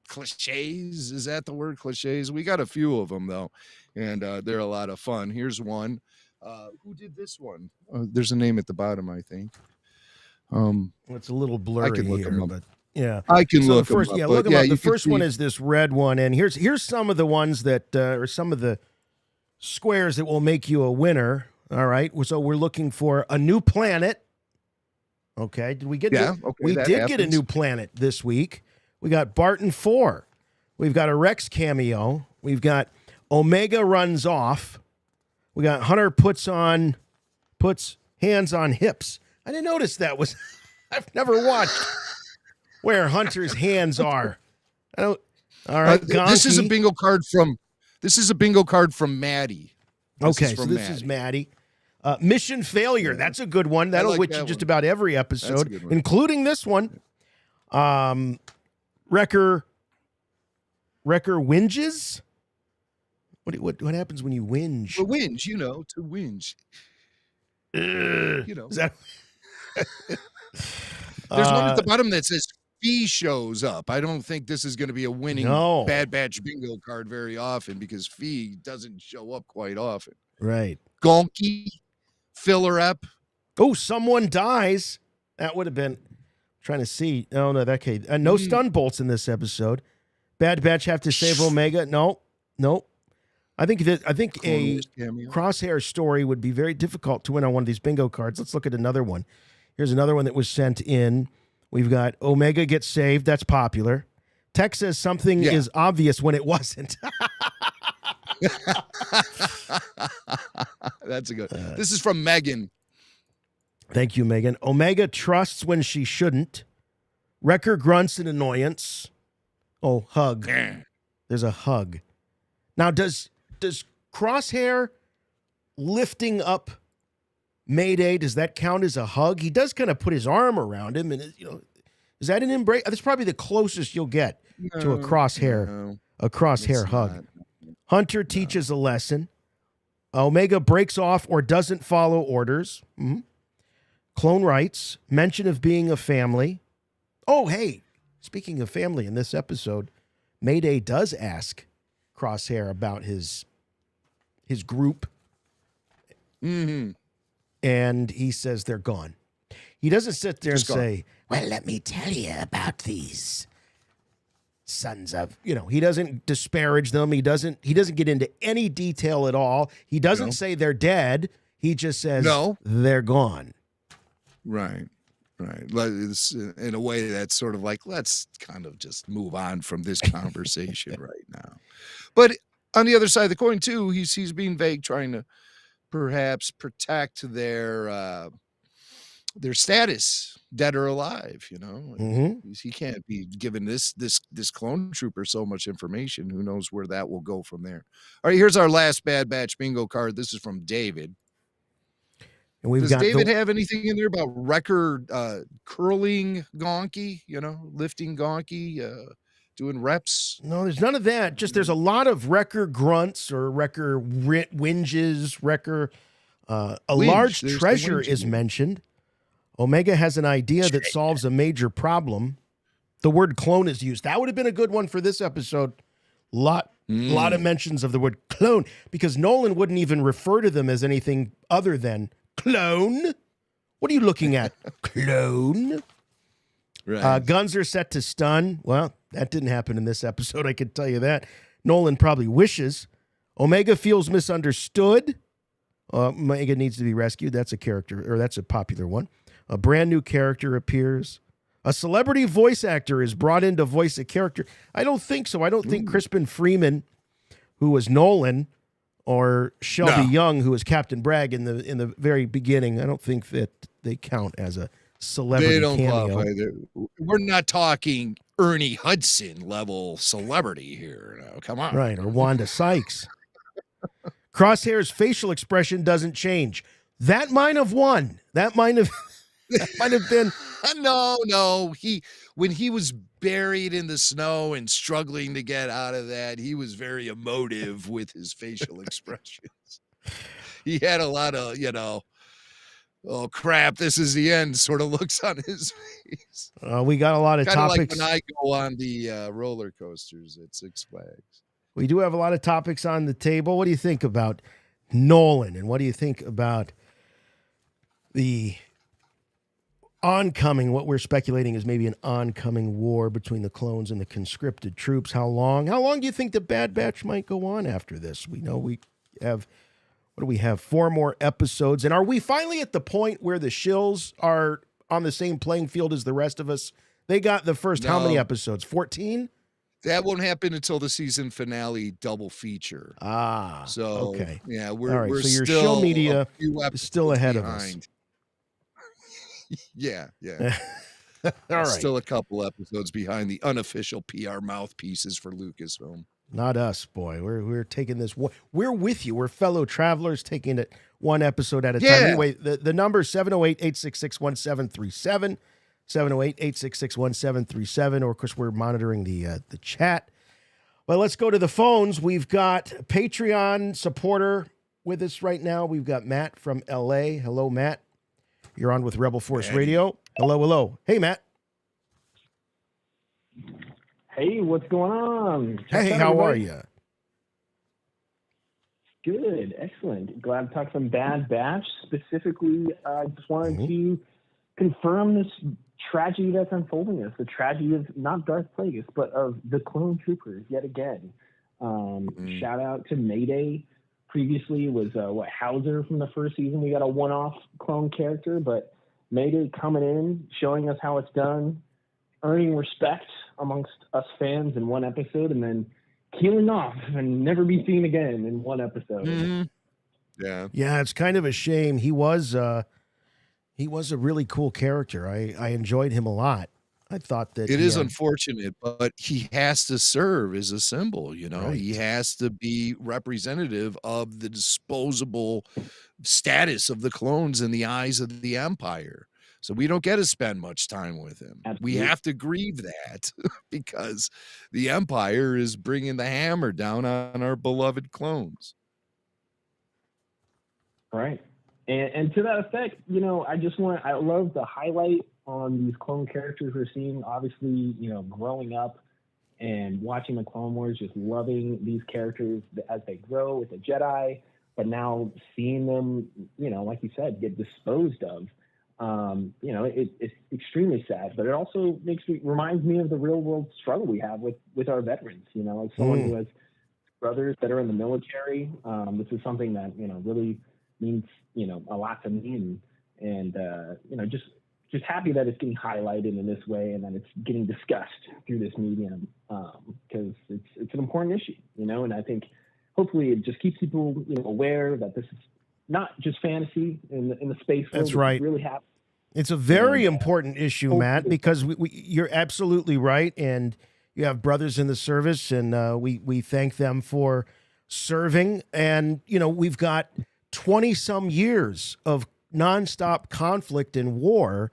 cliches. Is that the word, cliches? We got a few of them though, and they're a lot of fun. Here's one. Who did this one? There's a name at the bottom, I think. It's a little blurry here, but yeah, I can look first. them up. Look them up. The first see. one is this red one, and here's some of the ones that are some of the squares that will make you a winner. All right, so we're looking for a new planet. Okay, did we get? We did get a new planet this week. We got Barton 4. We've got a Rex cameo. We've got Omega runs off. We got Hunter puts hands on hips. I didn't notice that was. I've never watched where Hunter's hands are. I don't. All right, this is a bingo card from. This is a bingo card from Maddie. Okay, so this is Maddie. Mission failure. That's a good one. That'll witch you just about every episode, including this one. Wrecker whinges. What happens when you whinge? To whinge, to whinge. Is that... There's one at the bottom that says Fee shows up. I don't think this is going to be a winning Bad Batch bingo card very often because Fee doesn't show up quite often. Right. Gonky, filler up. Oh, someone dies. That would have been trying to see. Oh, no, that case. No stun bolts in this episode. Bad Batch have to save Omega. No. I think a Crosshair story would be very difficult to win on one of these bingo cards. Let's look at another one. Here's another one that was sent in. We've got Omega gets saved. That's popular. Tech says something is obvious when it wasn't. That's a good. This is from Megan. Thank you, Megan. Omega trusts when she shouldn't. Wrecker grunts in annoyance. Oh, hug. There's a hug. Now, does Crosshair lifting up Mayday, does that count as a hug? He does kind of put his arm around him, and is that an embrace? That's probably the closest you'll get to a Crosshair hug. Hunter teaches a lesson. Omega breaks off or doesn't follow orders. Mm-hmm. Clone writes, mention of being a family. Oh, hey, speaking of family, in this episode, Mayday does ask Crosshair about his group. Mm-hmm. And he says they're gone. He doesn't sit there and say, well, let me tell you about these sons of... he doesn't disparage them. He doesn't get into any detail at all. He doesn't say they're dead. He just says, they're gone. Right. It's, in a way that's sort of like, let's kind of just move on from this conversation right now. But on the other side of the coin, too, he's being vague, trying to perhaps protect their status, dead or alive. Mm-hmm. He can't be giving this clone trooper so much information. Who knows where that will go from there? All right, here's our last Bad Batch bingo card. This is from David. And Does David have anything in there about Wrecker curling Gonky? Lifting Gonky, doing reps? No, there's none of that. Just there's a lot of Wrecker grunts or Wrecker whinges. Wrecker, large treasure is mentioned. Omega has an idea that solves a major problem. The word clone is used. That would have been a good one for this episode. Lot of mentions of the word clone, because Nolan wouldn't even refer to them as anything other than clone. What are you looking at? Clone. Right. Guns are set to stun. Well, that didn't happen in this episode, I can tell you that. Nolan probably wishes. Omega feels misunderstood. Omega needs to be rescued. That's a character, or that's a popular one. A brand new character appears. A celebrity voice actor is brought in to voice a character. I don't think so. I don't think Crispin Freeman, who was Nolan, or Shelby Young, who was Captain Bragg in the very beginning, I don't think that they count as a celebrity cameo. Qualify. We're not talking Ernie Hudson level celebrity here. No, come on. Right, or Wanda Sykes. Crosshair's facial expression doesn't change. That might have won. That might have been. No. When he was buried in the snow and struggling to get out of that, he was very emotive with his facial expressions. He had a lot of, oh crap, this is the end sort of looks on his face. We got a lot of Kinda topics. like when I go on the roller coasters at Six Flags. We do have a lot of topics on the table. What do you think about Nolan? And what do you think about the oncoming, what we're speculating is maybe an oncoming war between the clones and the conscripted troops? How long do you think the Bad Batch might go on after this? We know we have, what do we have? 4 more episodes. And are we finally at the point where the shills are on the same playing field as the rest of us? They got the first, how many episodes? 14? That won't happen until the season finale double feature. So okay. Yeah, All we're right, so your still shill media a few is still ahead behind. of us. Yeah. All right. Still a couple episodes behind the unofficial PR mouthpieces for Lucasfilm. Not us, boy. We're taking this. We're with you. We're fellow travelers taking it one episode at a time. Anyway, the number is 708-866-1737, 708-866-1737, or of course we're monitoring the chat. Well, let's go to the phones. We've got a Patreon supporter with us right now. We've got Matt from LA. Hello, Matt. You're on with Rebel Force Radio. Hello. Hey, Matt. Hey, what's going on? Hey, how are you? Good, excellent. Glad to talk some Bad Batch. Specifically, I just wanted to confirm this tragedy that's unfolding us. The tragedy of not Darth Plagueis, but of the clone troopers yet again. Shout out to Mayday. Previously was Hauser from the first season. We got a one-off clone character, but Mayday coming in, showing us how it's done, earning respect amongst us fans in one episode, and then keeling off and never be seen again in one episode. Yeah, it's kind of a shame. He was He was a really cool character. I enjoyed him a lot. I thought that It he is had- unfortunate, but he has to serve as a symbol, you know. Right. He has to be representative of the disposable status of the clones in the eyes of the Empire. So we don't get to spend much time with him. We Absolutely. have to grieve that because the Empire is bringing the hammer down on our beloved clones. Right. And to that effect, you know, I love the highlight on these clone characters we're seeing. Obviously, you know, growing up and watching the Clone Wars, just loving these characters as they grow with the Jedi, but now seeing them, you know, like you said, get disposed of. You know, it's extremely sad, but it also reminds me of the real world struggle we have with our veterans. You know, as someone who has brothers that are in the military, this is something that, you know, really means, you know, a lot to me, and you know, just happy that it's getting highlighted in this way and that it's getting discussed through this medium, because it's an important issue, you know, and I think hopefully it just keeps people, you know, aware that this is not just fantasy in the space world. That's right. It's really happening. It's a very important issue, Matt, because you're absolutely right, and you have brothers in the service, and we thank them for serving, and you know, we've got 20-some years of nonstop conflict and war,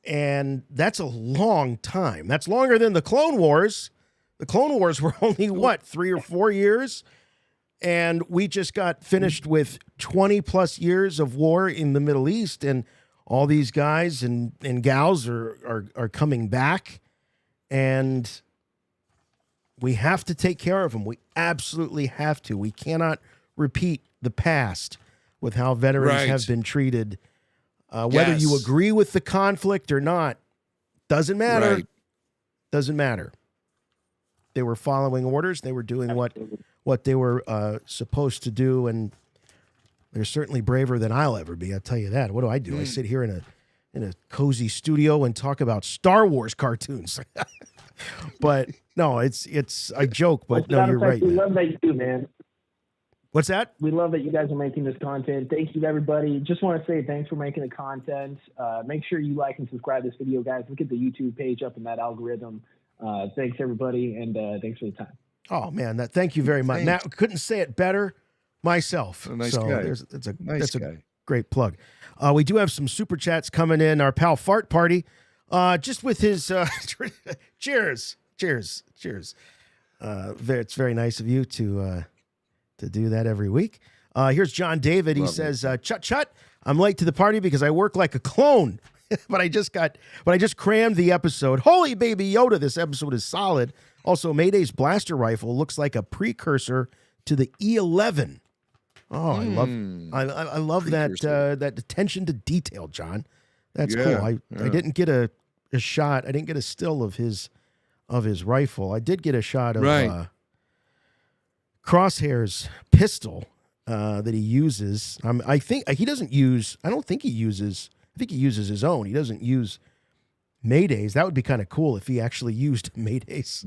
and that's a long time. That's longer than the Clone Wars. The Clone Wars were only, 3 or 4 years? And we just got finished with 20-plus years of war in the Middle East, and all these guys and gals are coming back, and we have to take care of them. We absolutely have to. We cannot repeat the past with how veterans have been treated. Whether you agree with the conflict or not, doesn't matter. Right. Doesn't matter. They were following orders. They were doing what they were supposed to do, and they're certainly braver than I'll ever be. I'll tell you that. What do? I sit here in a cozy studio and talk about Star Wars cartoons. But no, it's I joke, but no, you're right. We love that you do, man. What's that? We love that you guys are making this content. Thank you to everybody. Just want to say thanks for making the content. Make sure you like and subscribe to this video, guys. Look at the YouTube page up in that algorithm. Thanks, everybody, and thanks for the time. Oh, man, thank you very much. Now, couldn't say it better myself. A nice guy. That's a great plug. We do have some super chats coming in. Our pal Fart Party, just with his cheers. It's very nice of you to do that every week. Here's John David. He says, "Chut. I'm late to the party because I work like a clone." but I just crammed the episode. Holy baby Yoda, this episode is solid. Also, Mayday's blaster rifle looks like a precursor to the E11. Oh, I love that attention to detail, John. That's cool. I didn't get a shot. I didn't get a still of his rifle. I did get a shot of Crosshair's pistol that he uses. I think he doesn't use. I don't think he uses. I think he uses his own. He doesn't use Mayday's. That would be kind of cool if he actually used Mayday's.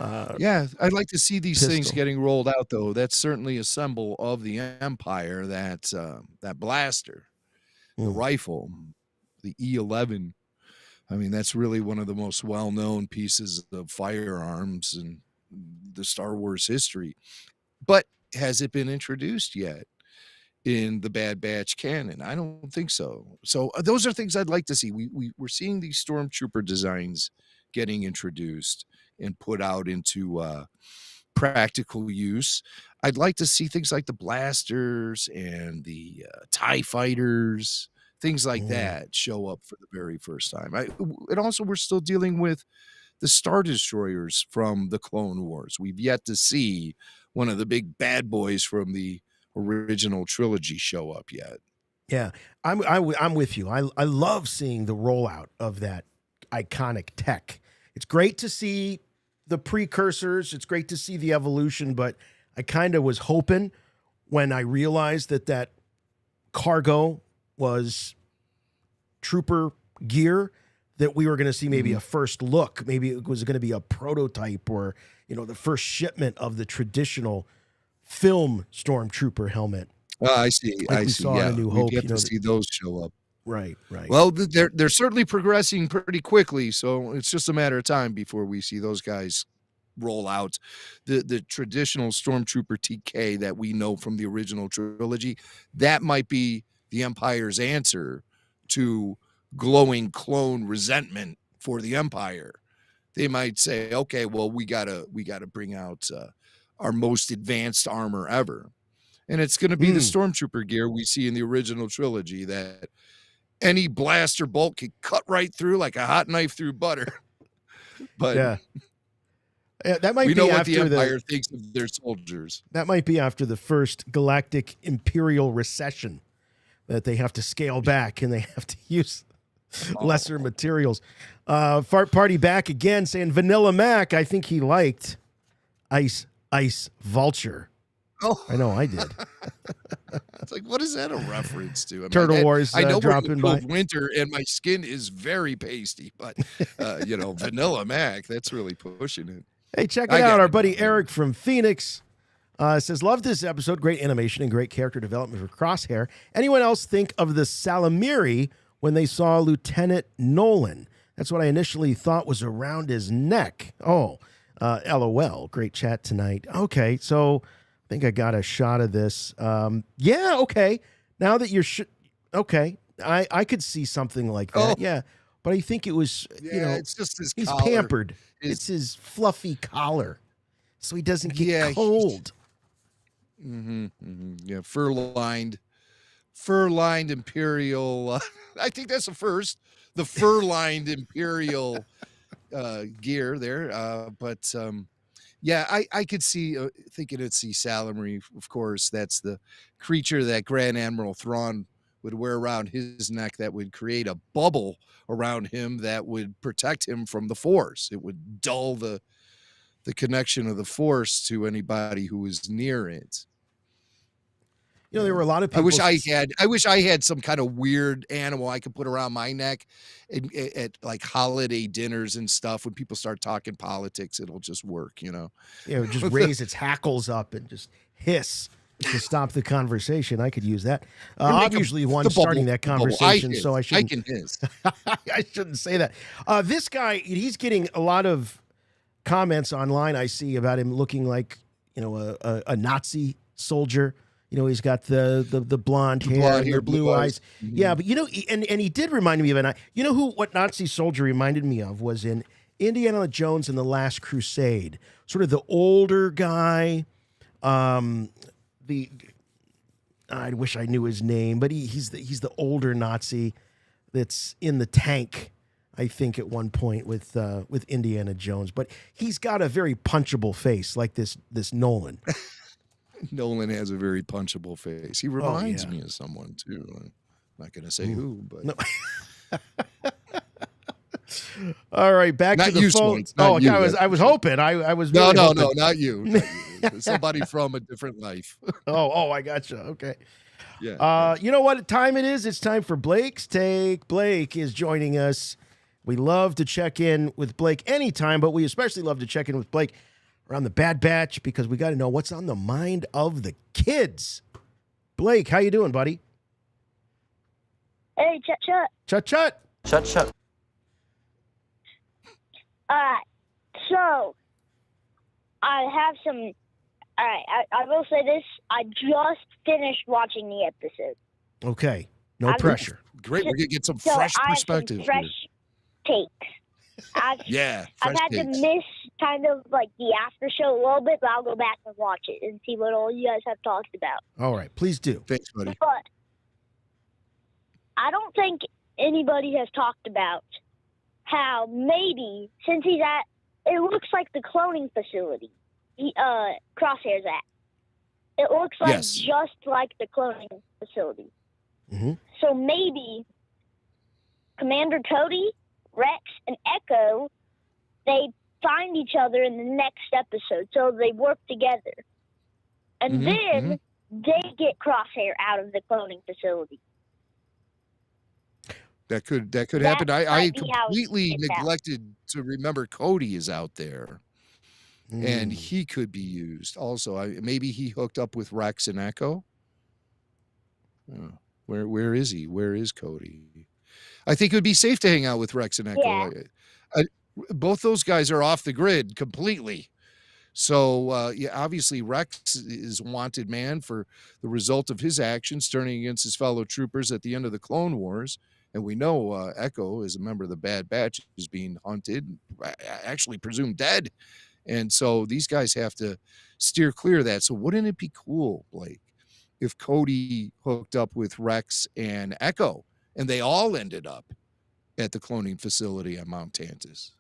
Yeah, I'd like to see these things getting rolled out, though. That's certainly a symbol of the Empire. That blaster, the rifle, the E11. I mean, that's really one of the most well-known pieces of firearms in the Star Wars history. But has it been introduced yet in the Bad Batch canon? I don't think so. So those are things I'd like to see. We're seeing these stormtrooper designs getting introduced and put out into practical use. I'd like to see things like the blasters and the TIE fighters, things like that show up for the very first time. And also, we're still dealing with the Star Destroyers from the Clone Wars. We've yet to see one of the big bad boys from the original trilogy show up yet. Yeah, I'm with you. I love seeing the rollout of that iconic tech. It's great to see the precursors. It's great to see the evolution, but I kind of was hoping when I realized that cargo was trooper gear that we were going to see maybe a first look. Maybe it was going to be a prototype or, the first shipment of the traditional film stormtrooper helmet. I see. Like I we see. saw in Yeah, A New we've Hope, yet you to know, see those show up. right. Well, they're certainly progressing pretty quickly, so it's just a matter of time before we see those guys roll out. The traditional Stormtrooper TK that we know from the original trilogy, that might be the Empire's answer to glowing clone resentment for the Empire. They might say, okay, well, we gotta bring out our most advanced armor ever. And it's going to be the Stormtrooper gear we see in the original trilogy that any blaster bolt could cut right through like a hot knife through butter. But Yeah. That might we be know what the after Empire thinks of their soldiers. that might be after the first galactic imperial recession that they have to scale back and they have to use lesser materials. Fart Party back again saying Vanilla Mac, I think he liked Ice Vulture. Oh, I know I did. It's like, what is that a reference to? I mean, Turtle Wars I know we're in dropping the middle by. of winter and my skin is very pasty, but Vanilla Mac, that's really pushing it. Hey, check it I out. get Our it. buddy Eric from Phoenix says, love this episode. Great animation and great character development for Crosshair. Anyone else think of the Salamiri when they saw Lieutenant Nolan? That's what I initially thought was around his neck. Oh, LOL. Great chat tonight. Okay, so I think I got a shot of this. Yeah, okay. Now that you're... okay, I could see something like that. Oh. Yeah, but I think it was, it's just his he's collar. pampered. It's his fluffy collar, so he doesn't get cold. Yeah, fur-lined Imperial. I think that's the first. The fur-lined Imperial gear there. But I could see thinking it'd see Salamary. Of course, that's the creature that Grand Admiral Thrawn would wear around his neck that would create a bubble around him that would protect him from the Force. It would dull the connection of the Force to anybody who was near it. There were a lot of people. I wish I had some kind of weird animal I could put around my neck at like holiday dinners and stuff. When people start talking politics, it'll just work, Yeah, it would just raise its hackles up and just hiss to stop the conversation. I could use that. I'm usually the one starting that conversation, so I shouldn't. I can hiss. I shouldn't say that. This guy, he's getting a lot of comments online. I see about him looking like a Nazi soldier. He's got the blonde hair, and the blue eyes. Mm-hmm. Yeah, but and he did remind me of what Nazi soldier reminded me of was in Indiana Jones and the Last Crusade. Sort of the older guy. I wish I knew his name, but he's the older Nazi that's in the tank, I think, at one point with Indiana Jones. But he's got a very punchable face, like this Nolan. Nolan has a very punchable face. He reminds me of someone too. I'm not going to say who, but no. All right, back not to the you, phone. Not you, I was hoping. I was really no, hoping. not you. Somebody from a different life. I gotcha. Okay. Yeah. You know what time it is? It's time for Blake's Take. Blake is joining us. We love to check in with Blake anytime, but we especially love to check in with Blake around the Bad Batch because we got to know what's on the mind of the kids. Blake, how you doing, buddy? Hey, chut. Chut. All right. So, I have some. All right. I will say this. I just finished watching the episode. Okay. No pressure. Great. We're going to get some fresh perspective. Some fresh takes. I've had to miss kind of like the after show a little bit, but I'll go back and watch it and see what all you guys have talked about. All right. Please do. Thanks, buddy. But I don't think anybody has talked about how maybe since he's at, it looks like the cloning facility Crosshair's at. It looks like just like the cloning facility. Mm-hmm. So maybe Commander Cody, Rex, and Echo, they find each other in the next episode, so they work together. And then they get Crosshair out of the cloning facility. That could happen. I completely neglected to remember Cody is out there. And he could be used also. Maybe he hooked up with Rex and Echo. Where is he? Where is Cody? I think it would be safe to hang out with Rex and Echo. Yeah. Both those guys are off the grid completely. So, yeah, obviously Rex is a wanted man for the result of his actions turning against his fellow troopers at the end of the Clone Wars. And we know Echo, as a member of the Bad Batch, is being hunted, actually presumed dead. And so these guys have to steer clear of that. So wouldn't it be cool, Blake, if Cody hooked up with Rex and Echo and they all ended up at the cloning facility on Mount Tantus?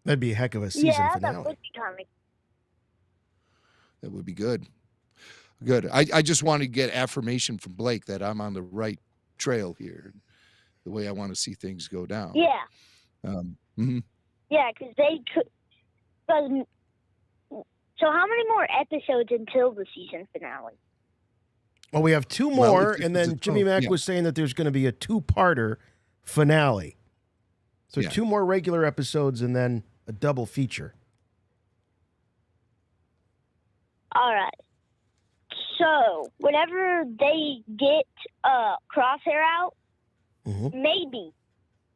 That'd be a heck of a season Yeah, finale. that would be kind of. That would be good. Good. I just want to get affirmation from Blake that I'm on the right trail here, the way I want to see things go down. Yeah. Mhm. Yeah, because they could. Cause, so how many more episodes until the season finale? Well, we have two Well, more, if this and was then a Jimmy Mack yeah. was saying that there's going to be a two-parter finale. So Yeah. 2 more regular episodes and then a double feature. All right. So whenever they get Crosshair out, Mhm. maybe,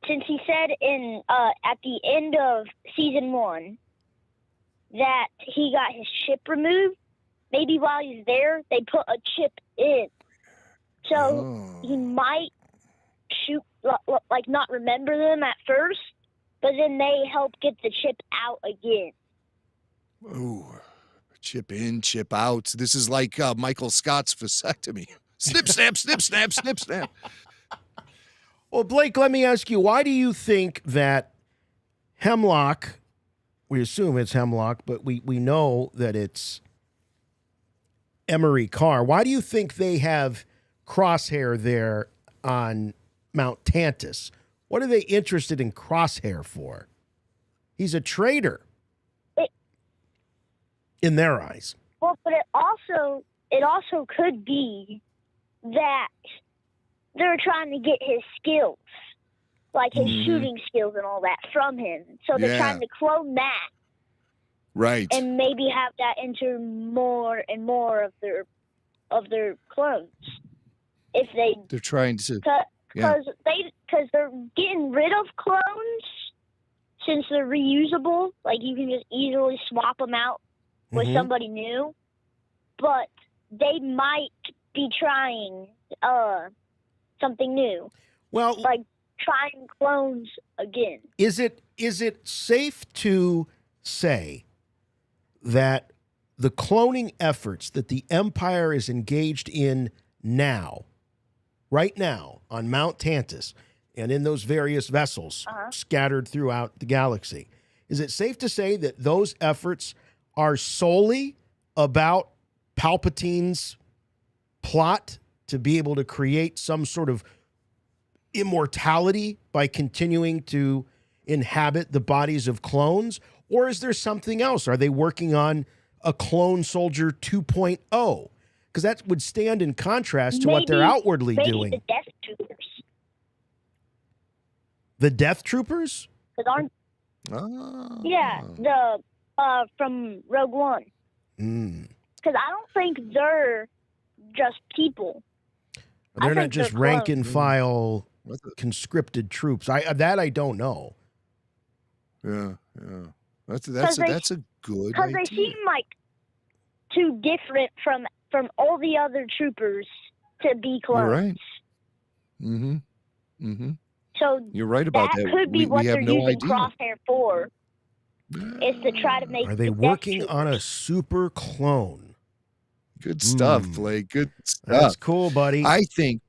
since he said in at the end of season 1 that he got his chip removed, maybe while he's there they put a chip in, so he might shoot like not remember them at first, but then they help get the chip out again. Ooh, chip in, chip out. This is like Michael Scott's vasectomy. Snip, snap, snip, snap, snip, snap. Well, Blake, let me ask you, why do you think that Hemlock, we assume it's Hemlock, but we know that it's Emery Carr. Why do you think they have Crosshair there on Mount Tantus? What are they interested in Crosshair for? He's a traitor in their eyes. Well, but it also could be that they're trying to get his skills, like his shooting skills and all that, from him. So they're trying to clone that, right? And maybe have that enter more and more of their clones. If they're trying to, because they're getting rid of clones since they're reusable. Like you can just easily swap them out with somebody new. But they might be trying something new. Well, like trying clones again. Is it safe to say that the cloning efforts that the Empire is engaged in now, right now, on Mount Tantus and in those various vessels scattered throughout the galaxy, is it safe to say that those efforts are solely about Palpatine's plot to be able to create some sort of immortality by continuing to inhabit the bodies of clones? Or is there something else? Are they working on a clone soldier 2.0? Because that would stand in contrast to what they're outwardly doing. The Death Troopers. The Death Troopers? Yeah, the from Rogue One. Because I don't think they're just people. They're not just rank and file conscripted troops. I don't know. Yeah. That's a good because idea. they seem like too different from all the other troopers to be clones. You're right. So you're right about that. That could be what they're using idea. Crosshair for. Is to try to make. Are they working on a super clone? Good stuff, Blake. Good stuff. That's cool, buddy. I think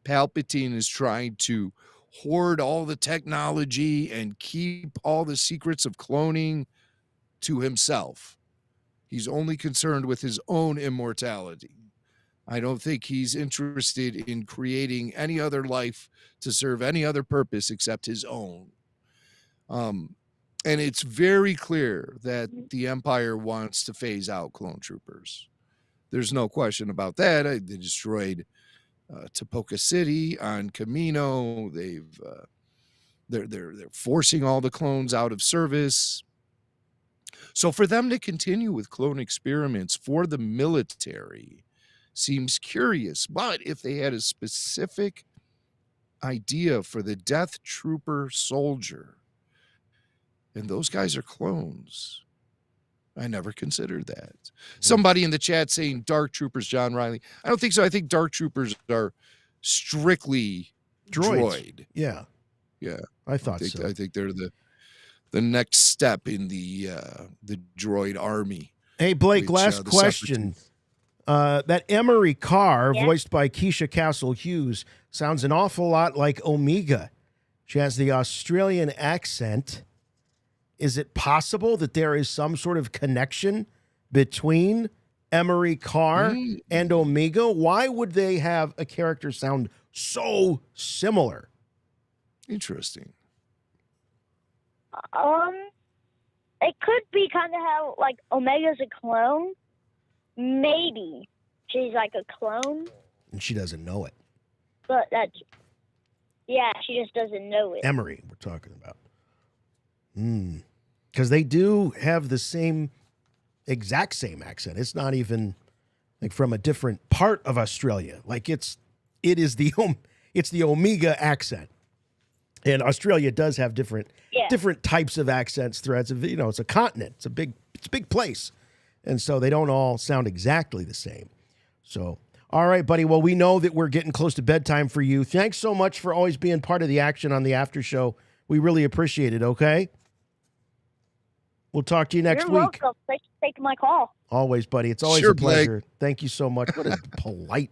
Palpatine is trying to hoard all the technology and keep all the secrets of cloning to himself. He's only concerned with his own immortality. I don't think he's interested in creating any other life to serve any other purpose except his own. And it's very clear that the Empire wants to phase out clone troopers. There's no question about that. They destroyed Tapoca City on Camino. They're forcing all the clones out of service. So for them to continue with clone experiments for the military seems curious. But if they had a specific idea for the Death Trooper soldier, and those guys are clones, I never considered that. Somebody in the chat saying Dark Troopers, John Riley. I don't think so. I think Dark Troopers are strictly droid. Yeah. Yeah. I thought so. I think they're the next step in the droid army. Hey, Blake, last question. That Emery Carr, voiced by Keisha Castle Hughes, sounds an awful lot like Omega. She has the Australian accent. Is it possible that there is some sort of connection between Emery Carr and Omega? Why would they have a character sound so similar? Interesting. It could be kind of how, like, Omega's a clone. Maybe she's like a clone. And she doesn't know it. But yeah, she just doesn't know it. Emery, we're talking about. Because they do have the exact same accent. It's not even like from a different part of Australia. Like it is the Omega accent. And Australia does have different types of accents throughout. It's a continent. It's a big place. And so they don't all sound exactly the same. So, all right, buddy. Well, we know that we're getting close to bedtime for you. Thanks so much for always being part of the action on the after show. We really appreciate it, okay? We'll talk to you next week. You're welcome. Thanks for taking my call. Always, buddy. It's always a pleasure. Blake. Thank you so much. What a polite,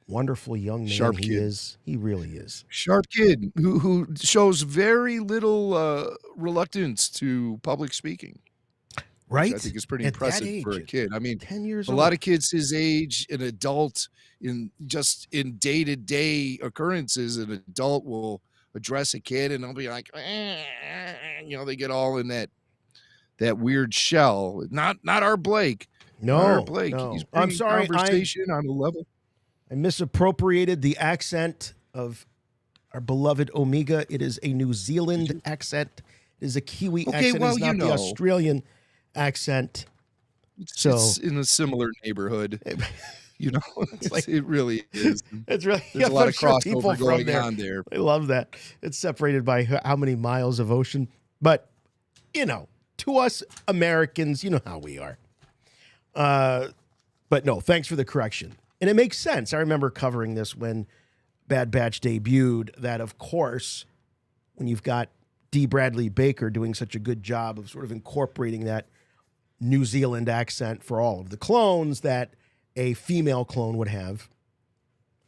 wonderful young man sharp he kid. is. He really is. Sharp kid who shows very little reluctance to public speaking. Right? I think it's pretty impressive for a kid. I mean, 10 years a old. lot of kids his age, an adult in day-to-day occurrences, an adult will address a kid and they'll be like, they get all in that weird shell. Not our Blake. No, not our Blake. no. He's I'm sorry. conversation on a level. I misappropriated the accent of our beloved Omega. It is a New Zealand accent. It is a Kiwi accent. Well, it's not the Australian accent. It's in a similar neighborhood. It really is. It's really there's a lot of people crossover from going there. on there. I love that. It's separated by how many miles of ocean. But, to us Americans, you know how we are. But no, thanks for the correction. And it makes sense. I remember covering this when Bad Batch debuted, that, of course, when you've got D. Bradley Baker doing such a good job of sort of incorporating that New Zealand accent for all of the clones that a female clone would have,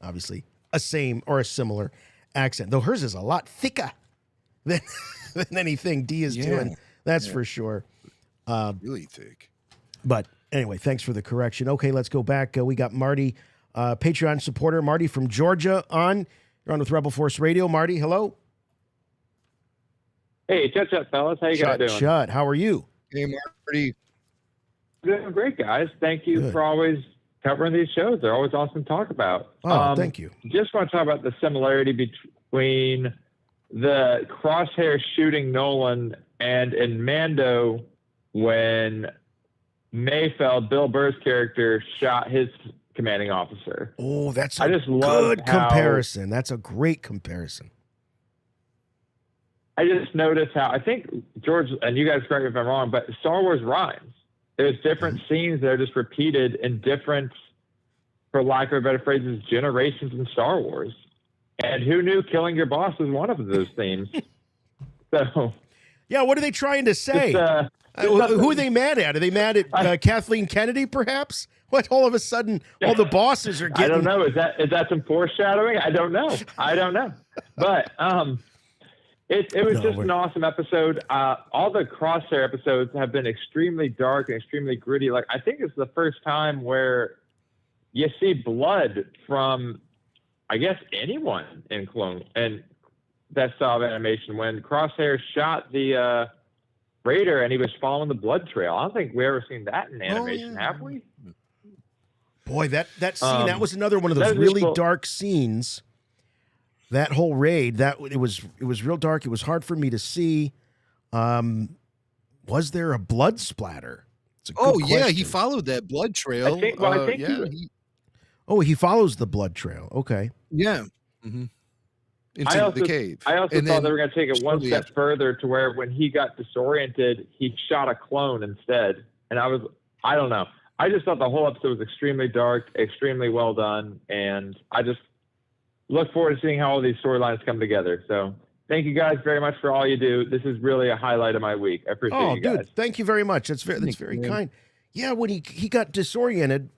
obviously, a same or a similar accent. Though hers is a lot thicker than anything D is doing. That's for sure. Really thick. But anyway, thanks for the correction. Okay, let's go back. We got Marty, Patreon supporter, Marty from Georgia on. You're on with Rebel Force Radio. Marty, hello. Hey, chut, fellas. How you guys doing? Chut, how are you? Hey, Marty. Doing great, guys. Thank you for always covering these shows. They're always awesome to talk about. Oh, thank you. Just want to talk about the similarity between the Crosshair shooting Nolan and in Mando when Mayfeld, Bill Burr's character, shot his commanding officer. Oh, that's a good comparison. That's a great comparison. I just noticed how, I think, George, and you guys correct me if I'm wrong, but Star Wars rhymes. There's different scenes that are just repeated in different, for lack of a better phrase, generations in Star Wars. And who knew killing your boss was one of those themes? So, yeah, what are they trying to say? Who are they mad at? Are they mad at Kathleen Kennedy, perhaps? What, all of a sudden, all the bosses are getting... I don't know. Is that some foreshadowing? I don't know. But it was just an awesome episode. All the Crosshair episodes have been extremely dark and extremely gritty. Like, I think it's the first time where you see blood from, I guess, anyone in Clone and that style of animation. When Crosshair shot the Raider and he was following the blood trail. I don't think we ever seen that in animation, have we? Boy, that scene, that was another one of those really dark scenes. That whole raid, it was real dark. It was hard for me to see. was there a blood splatter? It's a good Oh yeah, he question. followed that blood trail. I think he follows the blood trail. Okay. Yeah. Into the cave. I also And thought then they were going to take it one shortly step after- further to where when he got disoriented, he shot a clone instead. And I don't know. I just thought the whole episode was extremely dark, extremely well done, and I just look forward to seeing how all these storylines come together. So thank you guys very much for all you do. This is really a highlight of my week. I appreciate you guys. Dude, thank you very much. That's very kind. Yeah, when he got disoriented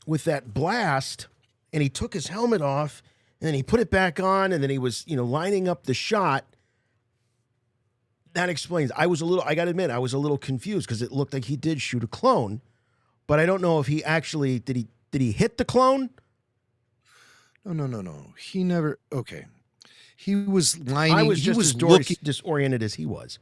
with that blast, and he took his helmet off, and then he put it back on, and then he was, lining up the shot. That explains. I got to admit, I was a little confused because it looked like he did shoot a clone, but I don't know if he actually did he hit the clone? No. He never. Okay. He was lining. I was he just was as looking. disoriented as he was.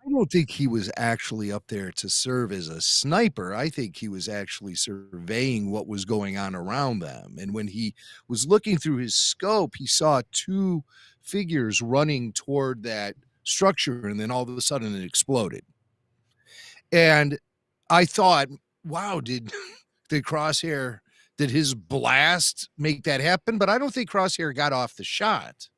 I don't think he was actually up there to serve as a sniper. I think he was actually surveying what was going on around them. And when he was looking through his scope, he saw two figures running toward that structure, and then all of a sudden it exploded. And I thought, wow, did Crosshair, did his blast make that happen? But I don't think Crosshair got off the shot.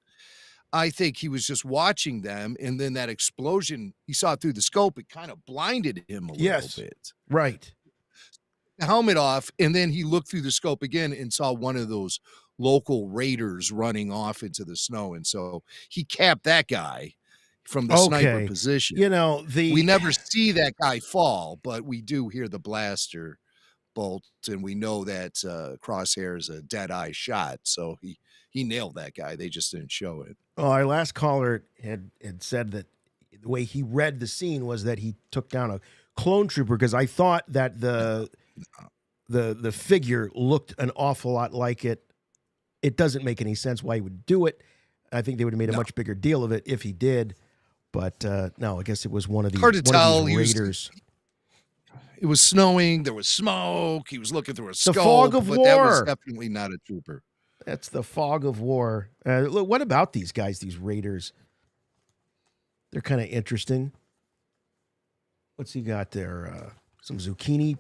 I think he was just watching them, and then that explosion, he saw it through the scope, it kind of blinded him a little bit. Right. The helmet off, and then he looked through the scope again and saw one of those local raiders running off into the snow, and so he capped that guy from the sniper position. We never see that guy fall, but we do hear the blaster bolt, and we know that Crosshair is a dead-eye shot, so he nailed that guy. They just didn't show it. Well, our last caller had said that the way he read the scene was that he took down a clone trooper, because I thought that the figure looked an awful lot like it. It doesn't make any sense why he would do it. I think they would have made a much bigger deal of it if he did. But no, I guess it was one of these, hard to tell. raiders. It was snowing. There was smoke. He was looking through a scope. The fog of war. That was definitely not a trooper. That's the fog of war. Look, what about these guys, these raiders? They're kind of interesting. What's he got there? Some zucchini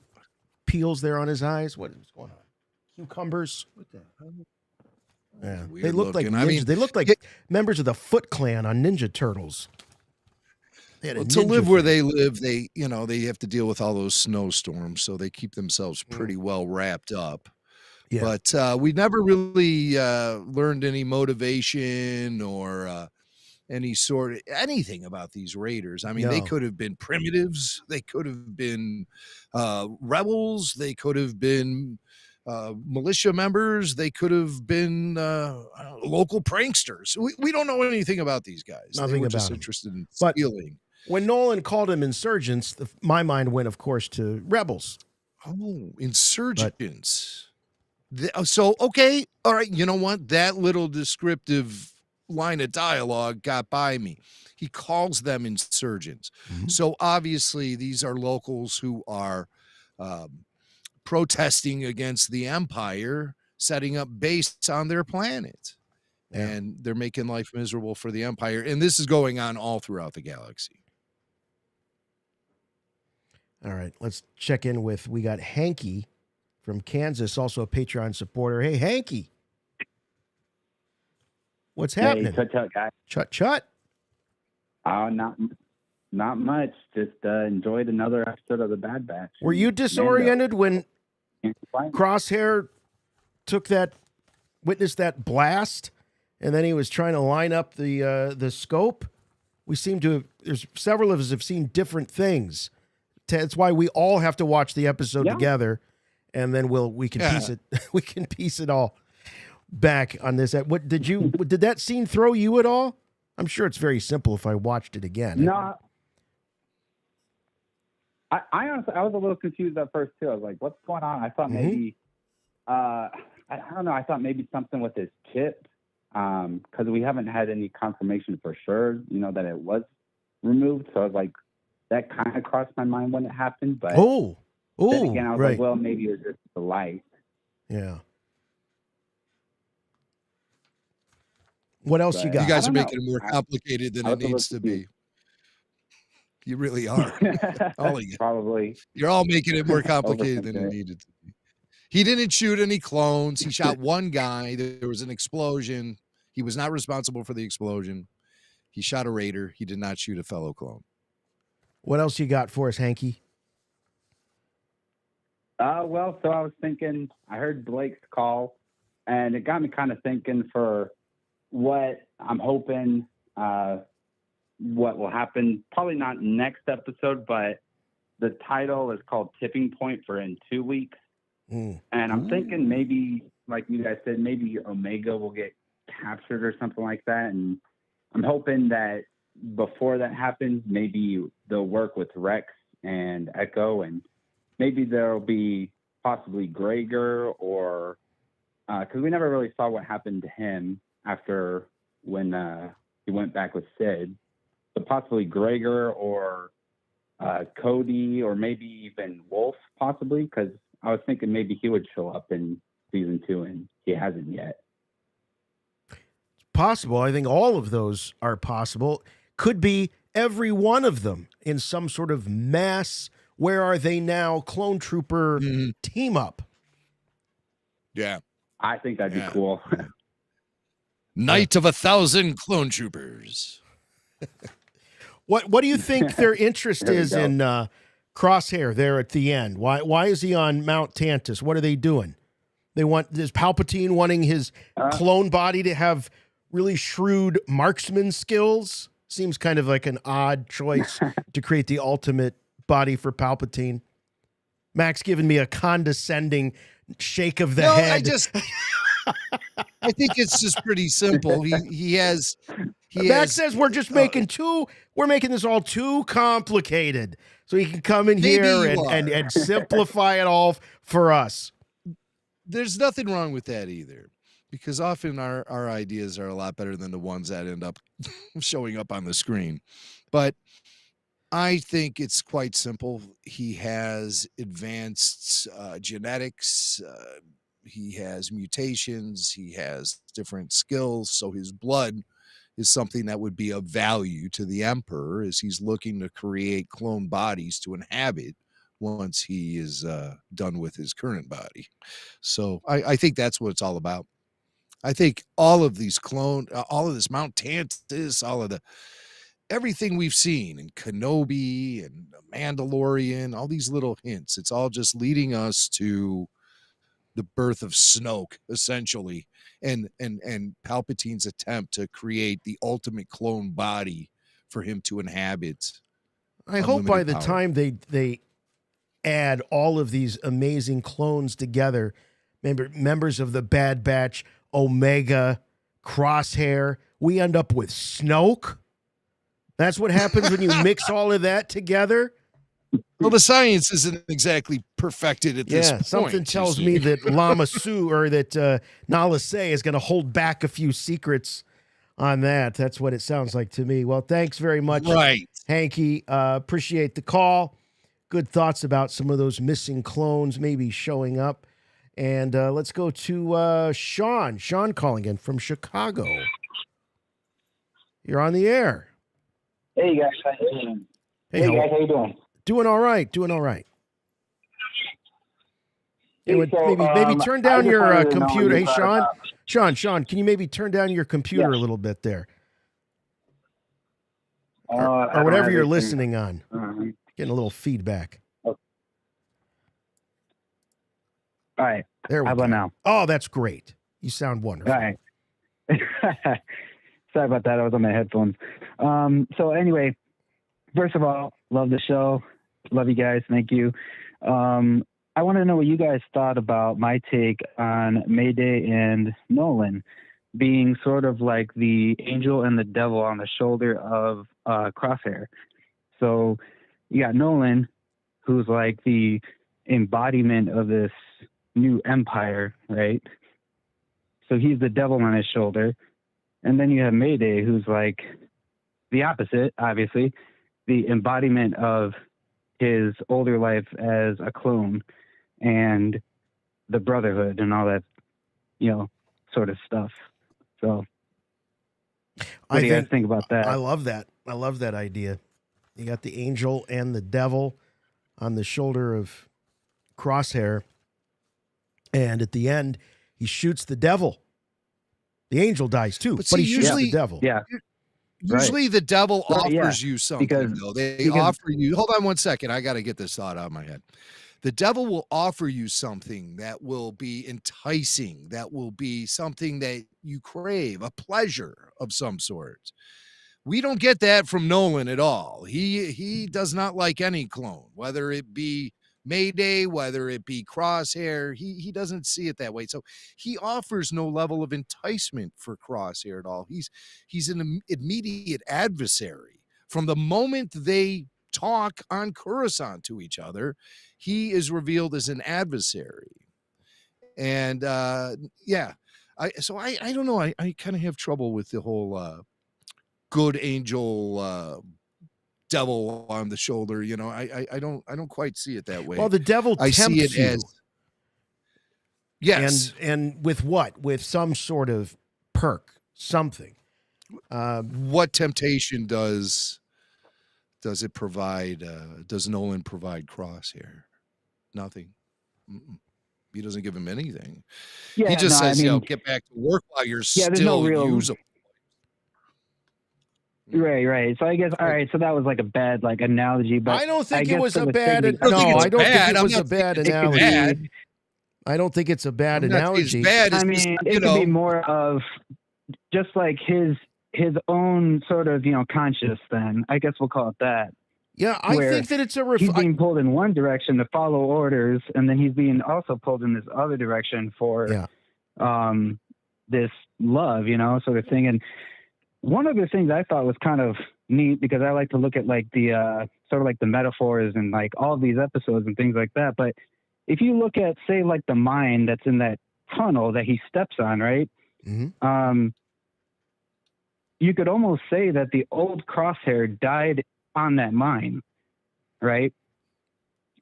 peels there on his eyes. What is going on? Cucumbers. What the hell? Yeah, they look like ninjas. They look like members of the Foot Clan on Ninja Turtles. To live where they live, they have to deal with all those snowstorms, so they keep themselves pretty well wrapped up. Yeah. But we never really learned any motivation or anything about these raiders. I mean, they could have been primitives. They could have been rebels. They could have been militia members. They could have been local pranksters. We don't know anything about these guys. Nothing about just them. interested in stealing. When Nolan called them insurgents, my mind went, of course, to rebels. Oh, insurgents. So, okay. All right. You know what? That little descriptive line of dialogue got by me. He calls them insurgents. Mm-hmm. So obviously these are locals who are protesting against the Empire, setting up base on their planet. Yeah. And they're making life miserable for the Empire. And this is going on all throughout the galaxy. All right. Let's check in with, we got Hanky from Kansas, also a Patreon supporter. Hey, Hanky. What's happening? Hey, chut, guys. Chut. Not much. Just enjoyed another episode of the Bad Batch. Were you disoriented when Crosshair witnessed that blast, and then he was trying to line up the scope? We seem to have, there's several of us have seen different things. That's why we all have to watch the episode together, and then we can piece it. We can piece it all back on this. What did that scene throw you at all? I'm sure it's very simple if I watched it again. No, I honestly, I was a little confused at first too. I was like, "What's going on?" I thought maybe, I don't know. I thought maybe something with his chip, because we haven't had any confirmation for sure, that it was removed. So I was like, that kind of crossed my mind when it happened. But then again, I was like, well, maybe it was just the light. Yeah. What else you got? You guys are making it more complicated than it needs to be. You really are. All of you. Probably. You're all making it more complicated than it Overthinking it. needed to be. He didn't shoot any clones. He shot one guy. There was an explosion. He was not responsible for the explosion. He shot a raider. He did not shoot a fellow clone. What else you got for us, Hanky? Well, so I was thinking, I heard Blake's call, and it got me kind of thinking for what I'm hoping, what will happen. Probably not next episode, but the title is called Tipping Point for in 2 weeks. And I'm thinking maybe, like you guys said, maybe Omega will get captured or something like that. And I'm hoping that before that happens, maybe they'll work with Rex and Echo, and maybe there'll be possibly Gregor, or because we never really saw what happened to him after when he went back with Sid. So possibly Gregor or Cody, or maybe even Wolf, possibly, because I was thinking maybe he would show up in season 2, and he hasn't yet. Possible. I think all of those are possible. Could be every one of them in some sort of mass Where Are They Now clone trooper team up. Yeah. I think that'd be cool. Night of 1,000 clone troopers. What do you think their interest is in Crosshair there at the end? Why is he on Mount Tantus? What are they doing? Is Palpatine wanting his clone body to have really shrewd marksman skills? Seems kind of like an odd choice to create the ultimate body for Palpatine. Max giving me a condescending shake of the head. I think it's just pretty simple. Max says we're just making we're making this all too complicated. So he can come in here and simplify it all for us. There's nothing wrong with that either, because often our ideas are a lot better than the ones that end up showing up on the screen. But I think it's quite simple. He has advanced genetics. He has mutations. He has different skills. So his blood is something that would be of value to the Emperor, as he's looking to create clone bodies to inhabit once he is done with his current body. So I think that's what it's all about. I think all of these all of this Mount Tantus, everything we've seen in Kenobi and Mandalorian, all these little hints, it's all just leading us to the birth of Snoke, essentially, and Palpatine's attempt to create the ultimate clone body for him to inhabit. I hope by the time they add all of these amazing clones together, members of the Bad Batch, Omega, Crosshair, we end up with Snoke. That's what happens when you mix all of that together. Well, the science isn't exactly perfected at this point. Something tells me that Lama Su, or that Nala Se is going to hold back a few secrets on that. That's what it sounds like to me. Well, thanks very much, Hanky. Appreciate the call. Good thoughts about some of those missing clones maybe showing up. And let's go to Sean. Sean calling in from Chicago. You're on the air. Hey, guys. How you doing? Hey, guys. How you doing? Doing all right. Doing all right. Hey, so, maybe turn down your computer. Hey, Sean. Sean, can you maybe turn down your computer a little bit there? Or whatever you're listening on. Getting a little feedback. All right. There we go. How about now? Oh, that's great. You sound wonderful. All right. Sorry about that. I was on my headphones. So anyway, first of all, love the show. Love you guys. Thank you. I want to know what you guys thought about my take on Mayday and Nolan being sort of like the angel and the devil on the shoulder of Crosshair. So you got Nolan, who's like the embodiment of this new empire, right? So he's the devil on his shoulder. And then you have Mayday, who's like the opposite, obviously, the embodiment of his older life as a clone and the brotherhood and all that, sort of stuff. So what do you guys think about that? I love that. I love that idea. You got the angel and the devil on the shoulder of Crosshair. And at the end, he shoots the devil. The angel dies too, but he shoots the devil. Yeah. Usually the devil offers yeah. you something, though. They offer you, hold on one second. I got to get this thought out of my head. The devil will offer you something that will be enticing, that will be something that you crave, a pleasure of some sort. We don't get that from Nolan at all. He does not like any clone, whether it be Mayday, whether it be Crosshair. He doesn't see it that way. So he offers no level of enticement for Crosshair at all. He's an immediate adversary. From the moment they talk on Coruscant to each other, he is revealed as an adversary. And I don't know. I kind of have trouble with the whole good angel devil on the shoulder. You know, I don't quite see it that way. Well, the devil I tempts see it you. as yes, and with what? With some sort of perk, something. What temptation does it provide? Does Nolan provide Crosshair? Nothing. Mm-mm. He doesn't give him anything. Yeah, he just says, I mean, get back to work while you're there's no still real usable. Right. So I guess all right. So that was like a bad analogy, but I don't think it guess was for a the bad. sake of No, the- I don't think it I'm was not a bad saying it's analogy. bad. I don't think it's a bad I'm not saying it's analogy. bad. It's I mean, just, it could be more of just like his own sort of conscious. Then I guess we'll call it that. Yeah, I where think that it's he's being pulled in one direction to follow orders, and then he's being also pulled in this other direction for this love, sort of thing. And one of the things I thought was kind of neat, because I like to look at like the sort of like the metaphors and like all of these episodes and things like that. But if you look at, say, like the mine that's in that tunnel that he steps on, right? Mm-hmm. You could almost say that the old Crosshair died on that mine, right?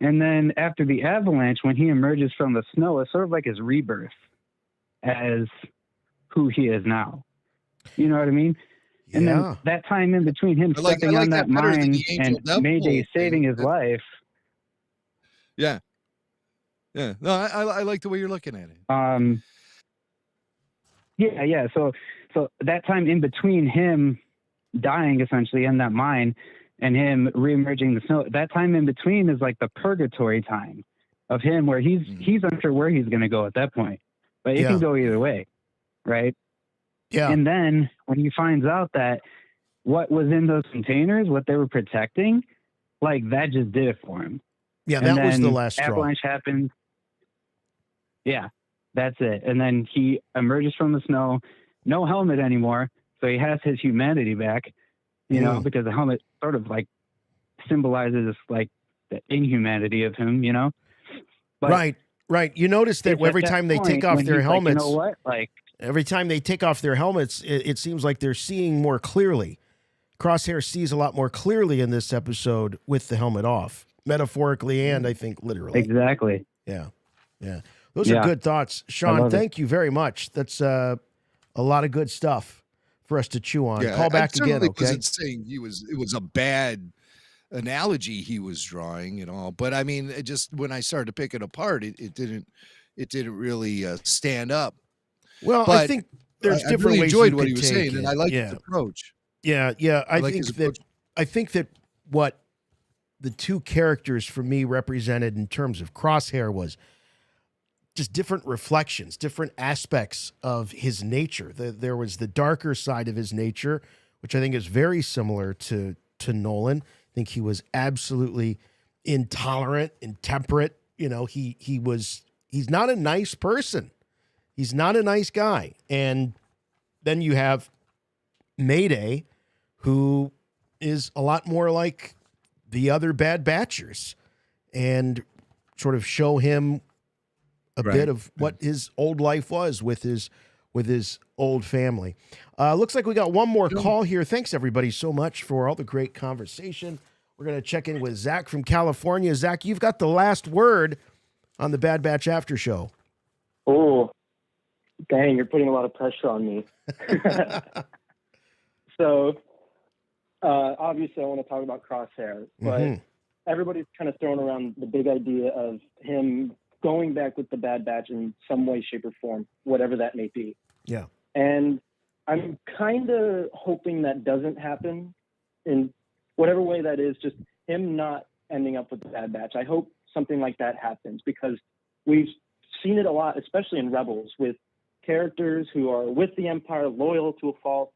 And then after the avalanche, when he emerges from the snow, it's sort of like his rebirth as who he is now. You know what I mean? And then that time in between him stepping on that mine and Mayday saving his life. Yeah. Yeah. No, I like the way you're looking at it. Yeah. So that time in between him dying essentially in that mine and him reemerging the snow, that time in between is like the purgatory time of him, where he's unsure where he's going to go at that point, but it can go either way. Right. Yeah. And then when he finds out that what was in those containers, what they were protecting, like that just did it for him. Yeah. And That was then the last straw. avalanche happened. Yeah, that's it. And then he emerges from the snow, no helmet anymore. So he has his humanity back, because the helmet sort of like symbolizes like the inhumanity of him, But Right. You notice that every time they take off their helmets, you know what? Like every time they take off their helmets, it seems like they're seeing more clearly. Crosshair sees a lot more clearly in this episode with the helmet off, metaphorically and I think literally. Exactly. Yeah. Those are good thoughts. Sean, thank you very much. That's a lot of good stuff for us to chew on. Call back again, okay? I wasn't saying it was a bad analogy he was drawing and all, but I mean, it just when I started to pick it apart, it didn't really stand up. Well, but I think there's I different really ways enjoyed you what could he was take saying, it. and I like his approach. Yeah. I think that what the two characters for me represented in terms of Crosshair was just different reflections, different aspects of his nature. There was the darker side of his nature, which I think is very similar to Nolan. I think he was absolutely intolerant, intemperate. He's not a nice person. He's not a nice guy. And then you have Mayday, who is a lot more like the other Bad Batchers, and sort of show him a bit of what his old life was with his old family. Looks like we got one more call here. Thanks everybody so much for all the great conversation. We're going to check in with Zach from California. Zach, you've got the last word on the Bad Batch After Show. Oh, dang, you're putting a lot of pressure on me. So, obviously I want to talk about Crosshair, but everybody's kind of throwing around the big idea of him going back with the Bad Batch in some way, shape, or form, whatever that may be. Yeah. And I'm kind of hoping that doesn't happen in whatever way that is, just him not ending up with the Bad Batch. I hope something like that happens, because we've seen it a lot, especially in Rebels, with characters who are with the Empire, loyal to a fault,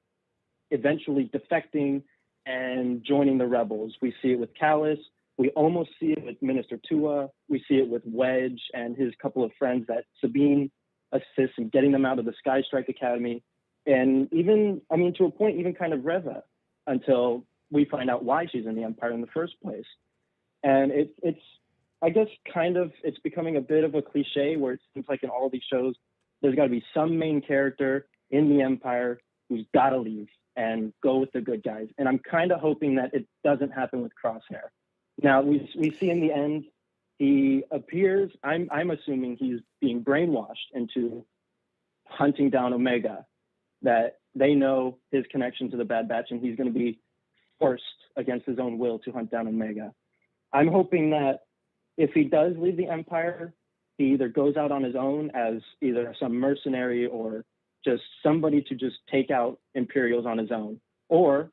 eventually defecting and joining the Rebels. We see it with Callus. We almost see it with Minister Tua. We see it with Wedge and his couple of friends that Sabine assists in getting them out of the Sky Strike Academy. And even, I mean, to a point, even kind of Reva, until we find out why she's in the Empire in the first place. And it's I guess, kind of, it's becoming a bit of a cliche where it seems like in all these shows, there's got to be some main character in the Empire who's got to leave and go with the good guys. And I'm kind of hoping that it doesn't happen with Crosshair. Now, we see in the end, he appears, I'm assuming he's being brainwashed into hunting down Omega, that they know his connection to the Bad Batch, and he's going to be forced against his own will to hunt down Omega. I'm hoping that if he does leave the Empire, he either goes out on his own as either some mercenary or just somebody to just take out Imperials on his own, or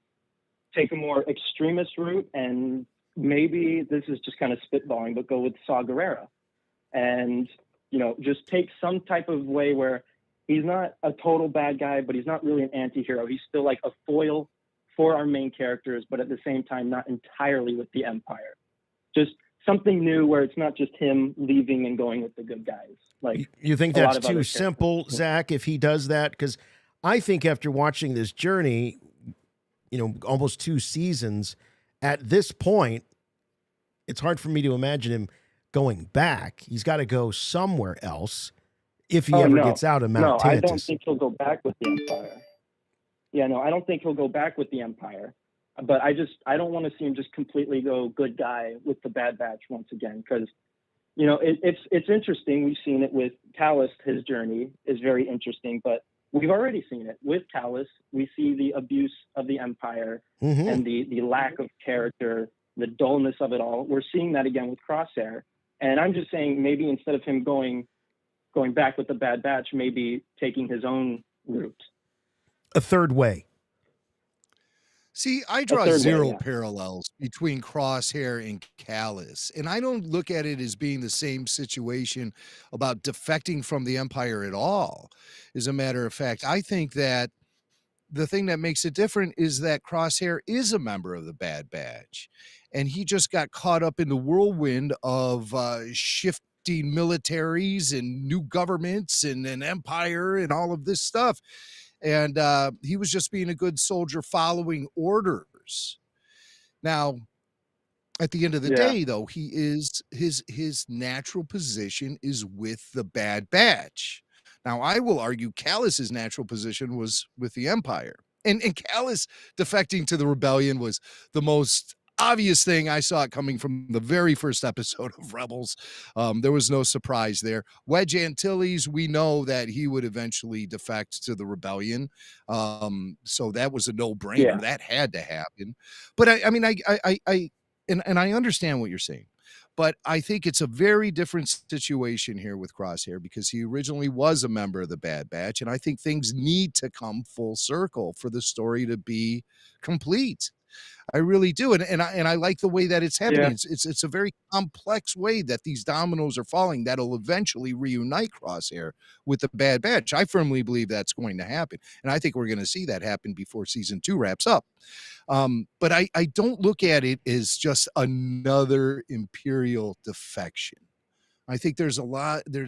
take a more extremist route, and maybe this is just kind of spitballing, but go with Saw Gerrera and, you know, just take some type of way where he's not a total bad guy, but he's not really an anti-hero. He's still like a foil for our main characters, but at the same time, not entirely with the Empire. Just something new where it's not just him leaving and going with the good guys. Like, you think that's too simple, Zach, if he does that? Because I think after watching this journey, you know, almost 2 seasons, at this point, it's hard for me to imagine him going back. He's got to go somewhere else if he ever gets out of Mount Tantus. No, I don't think he'll go back with the Empire. Yeah, no, I don't think he'll go back with the Empire. But I don't want to see him just completely go good guy with the Bad Batch once again, because, you know, it's interesting. We've seen it with Callus. His journey is very interesting, but we've already seen it with Callus. We see the abuse of the Empire and the lack of character, the dullness of it all. We're seeing that again with Crosshair. And I'm just saying, maybe instead of him going back with the Bad Batch, maybe taking his own route. A third way. See, I draw zero parallels between Crosshair and Callus, and I don't look at it as being the same situation about defecting from the Empire at all. As a matter of fact, I think that the thing that makes it different is that Crosshair is a member of the Bad Batch, and he just got caught up in the whirlwind of shifting militaries and new governments and an empire and all of this stuff. And he was just being a good soldier following orders. Now, at the end of the day, though, he is his natural position is with the Bad Batch. Now, I will argue Callus's natural position was with the Empire. And Callus defecting to the rebellion was the most obvious thing. I saw it coming from the very first episode of Rebels. There was no surprise there. Wedge Antilles, we know that he would eventually defect to the rebellion. So that was a no-brainer. Yeah. That had to happen. But I mean, I understand what you're saying. But I think it's a very different situation here with Crosshair, because he originally was a member of the Bad Batch, and I think things need to come full circle for the story to be complete. I really do. And I like the way that it's happening. Yeah. It's a very complex way that these dominoes are falling that'll eventually reunite Crosshair with the Bad Batch. I firmly believe that's going to happen. And I think we're going to see that happen before season 2 wraps up. But I don't look at it as just another Imperial defection. I think there's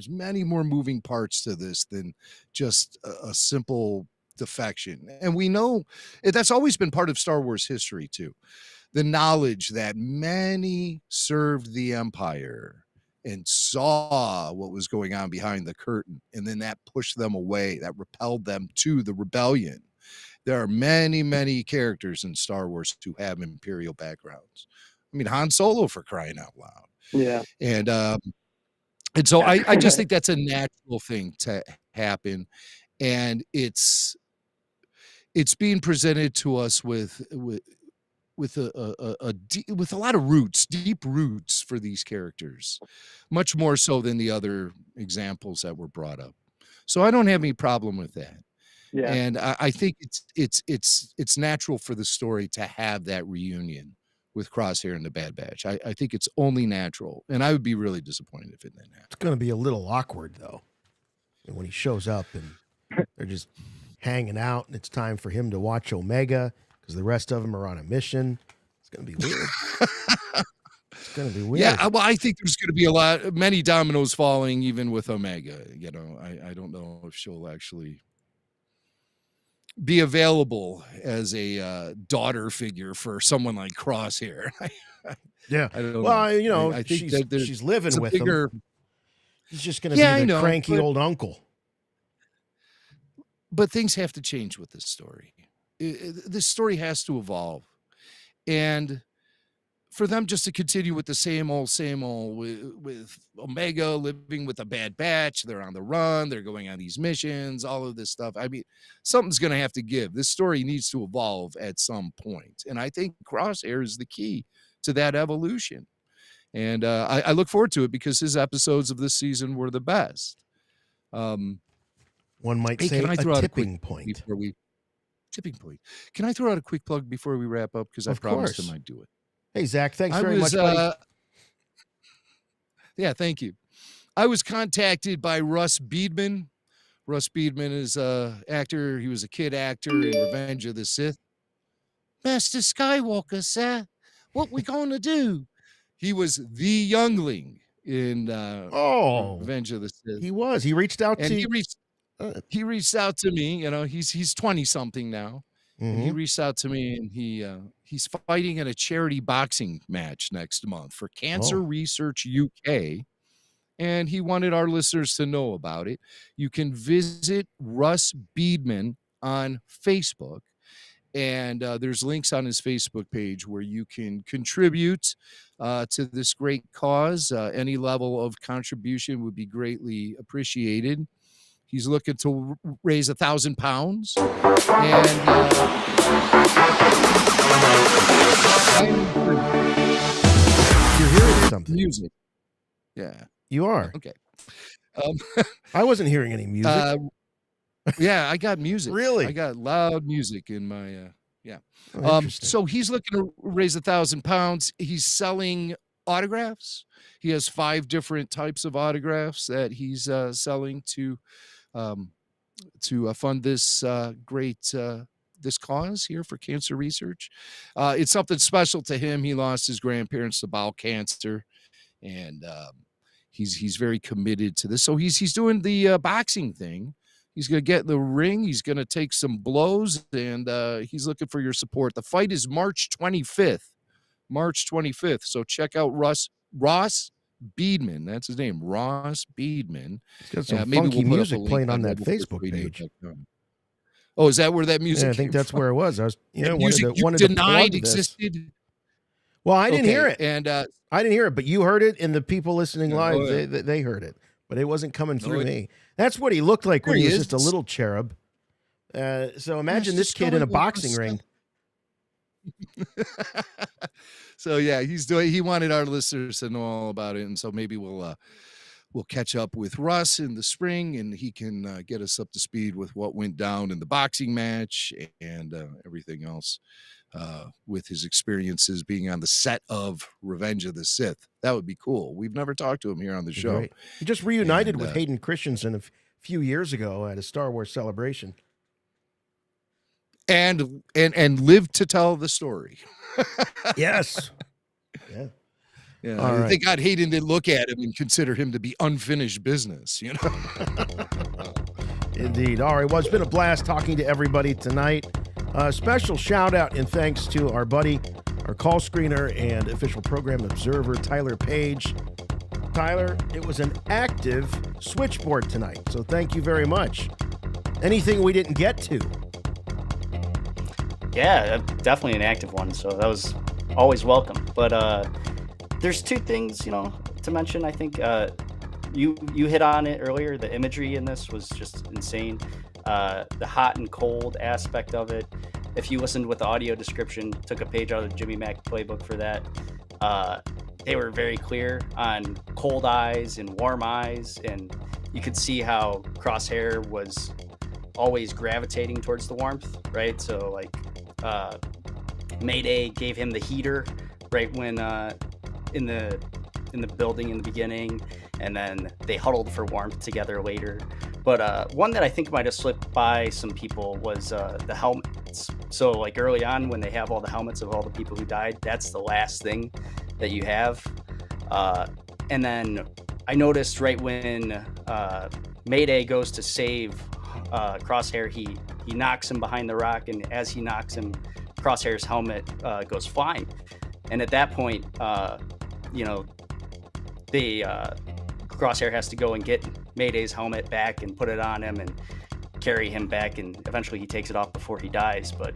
many more moving parts to this than just a simple defection. And we know that's always been part of Star Wars history too. The knowledge that many served the Empire and saw what was going on behind the curtain, and then that pushed them away, that repelled them to the rebellion. There are many, many characters in Star Wars who have Imperial backgrounds. I mean, Han Solo, for crying out loud. Yeah. And so I just think that's a natural thing to happen. And it's being presented to us with with with a lot of roots, deep roots for these characters, much more so than the other examples that were brought up. So I don't have any problem with that. Yeah. And I think it's natural for the story to have that reunion with Crosshair and the Bad Batch. I think it's only natural, and I would be really disappointed if it didn't happen. It's going to be a little awkward though, and when he shows up and they're just hanging out, and it's time for him to watch Omega because the rest of them are on a mission. It's going to be weird. It's going to be weird. Yeah, well, I think there's going to be many dominoes falling, even with Omega. You know, I don't know if she'll actually be available as a daughter figure for someone like Crosshair. Yeah. I don't know. Well, you know, I think she's living with him. He's just going to be the cranky old uncle. But things have to change with this story. This story has to evolve. And for them just to continue with the same old with Omega living with a Bad Batch, they're on the run, they're going on these missions, all of this stuff. I mean, something's going to have to give. This story needs to evolve at some point. And I think Crosshair is the key to that evolution. And I look forward to it because his episodes of this season were the best. One might say a tipping point. Tipping point. Can I throw out a quick plug before we wrap up? Because I promised him I'd do it. Hey, Zach, thanks very much, buddy. Yeah, thank you. I was contacted by Russ Beedman. Russ Beedman is an actor. He was a kid actor in Revenge of the Sith. Master Skywalker, sir, what we going to do? He was the youngling in Revenge of the Sith. He was. He reached out to you. He reached out to me. You know, he's 20-something now. And he reached out to me, and he's fighting in a charity boxing match next month for Cancer Research UK, and he wanted our listeners to know about it. You can visit Russ Beedman on Facebook, and there's links on his Facebook page where you can contribute to this great cause. Any level of contribution would be greatly appreciated. He's looking to raise 1,000 pounds. And you're hearing something. Music. Yeah. You are. Okay. I wasn't hearing any music. Yeah, I got music. Really? I got loud music in my yeah. Interesting. So he's looking to raise 1,000 pounds. He's selling autographs. He has 5 different types of autographs that he's selling to fund this great this cause here for cancer research. It's something special to him. He lost his grandparents to bowel cancer, and he's very committed to this. So he's doing the boxing thing. He's going to get in the ring. He's going to take some blows, and he's looking for your support. The fight is March 25th. March 25th. So check out Ross Beedman, that's his name, Ross Beedman. He's got some funky music playing on that Facebook page. Oh, is that where that music? Yeah, I think that's where it was. I was, music wanted denied to existed. Well, I didn't hear it, and I didn't hear it, but you heard it, and the people listening live, they heard it, but it wasn't coming through me. That's what he looked like when he was just a little cherub. So imagine this kid in a boxing ring. So yeah, he wanted our listeners to know all about it, and so maybe we'll catch up with Russ in the spring, and he can get us up to speed with what went down in the boxing match and everything else with his experiences being on the set of Revenge of the Sith. That would be cool. We've never talked to him here on the show. Great. He just reunited with Hayden Christensen a few years ago at a Star Wars celebration. And lived to tell the story. Yes. Yeah. Yeah. They got Hayden to look at him and consider him to be unfinished business, you know. Indeed. All right. Well, it's been a blast talking to everybody tonight. Special shout out and thanks to our buddy, our call screener and official program observer, Tyler Page. Tyler, it was an active switchboard tonight, so thank you very much. Anything we didn't get to? Yeah, definitely an active one, so that was always welcome. But there's 2 things, to mention. I think you hit on it earlier. The imagery in this was just insane. The hot and cold aspect of it. if you listened with the audio description, took a page out of the Jimmy Mack playbook for that, they were very clear on cold eyes and warm eyes, and you could see how Crosshair was always gravitating towards the warmth, right? So like Mayday gave him the heater right when in the building in the beginning, and then they huddled for warmth together later. But one that I think might have slipped by some people was the helmets. So like early on when they have all the helmets of all the people who died, that's the last thing that you have. And then I noticed right when Mayday goes to save Crosshair, he knocks him behind the rock, and as he knocks him, Crosshair's helmet goes flying. And at that point, Crosshair has to go and get Mayday's helmet back and put it on him and carry him back, and eventually he takes it off before he dies. But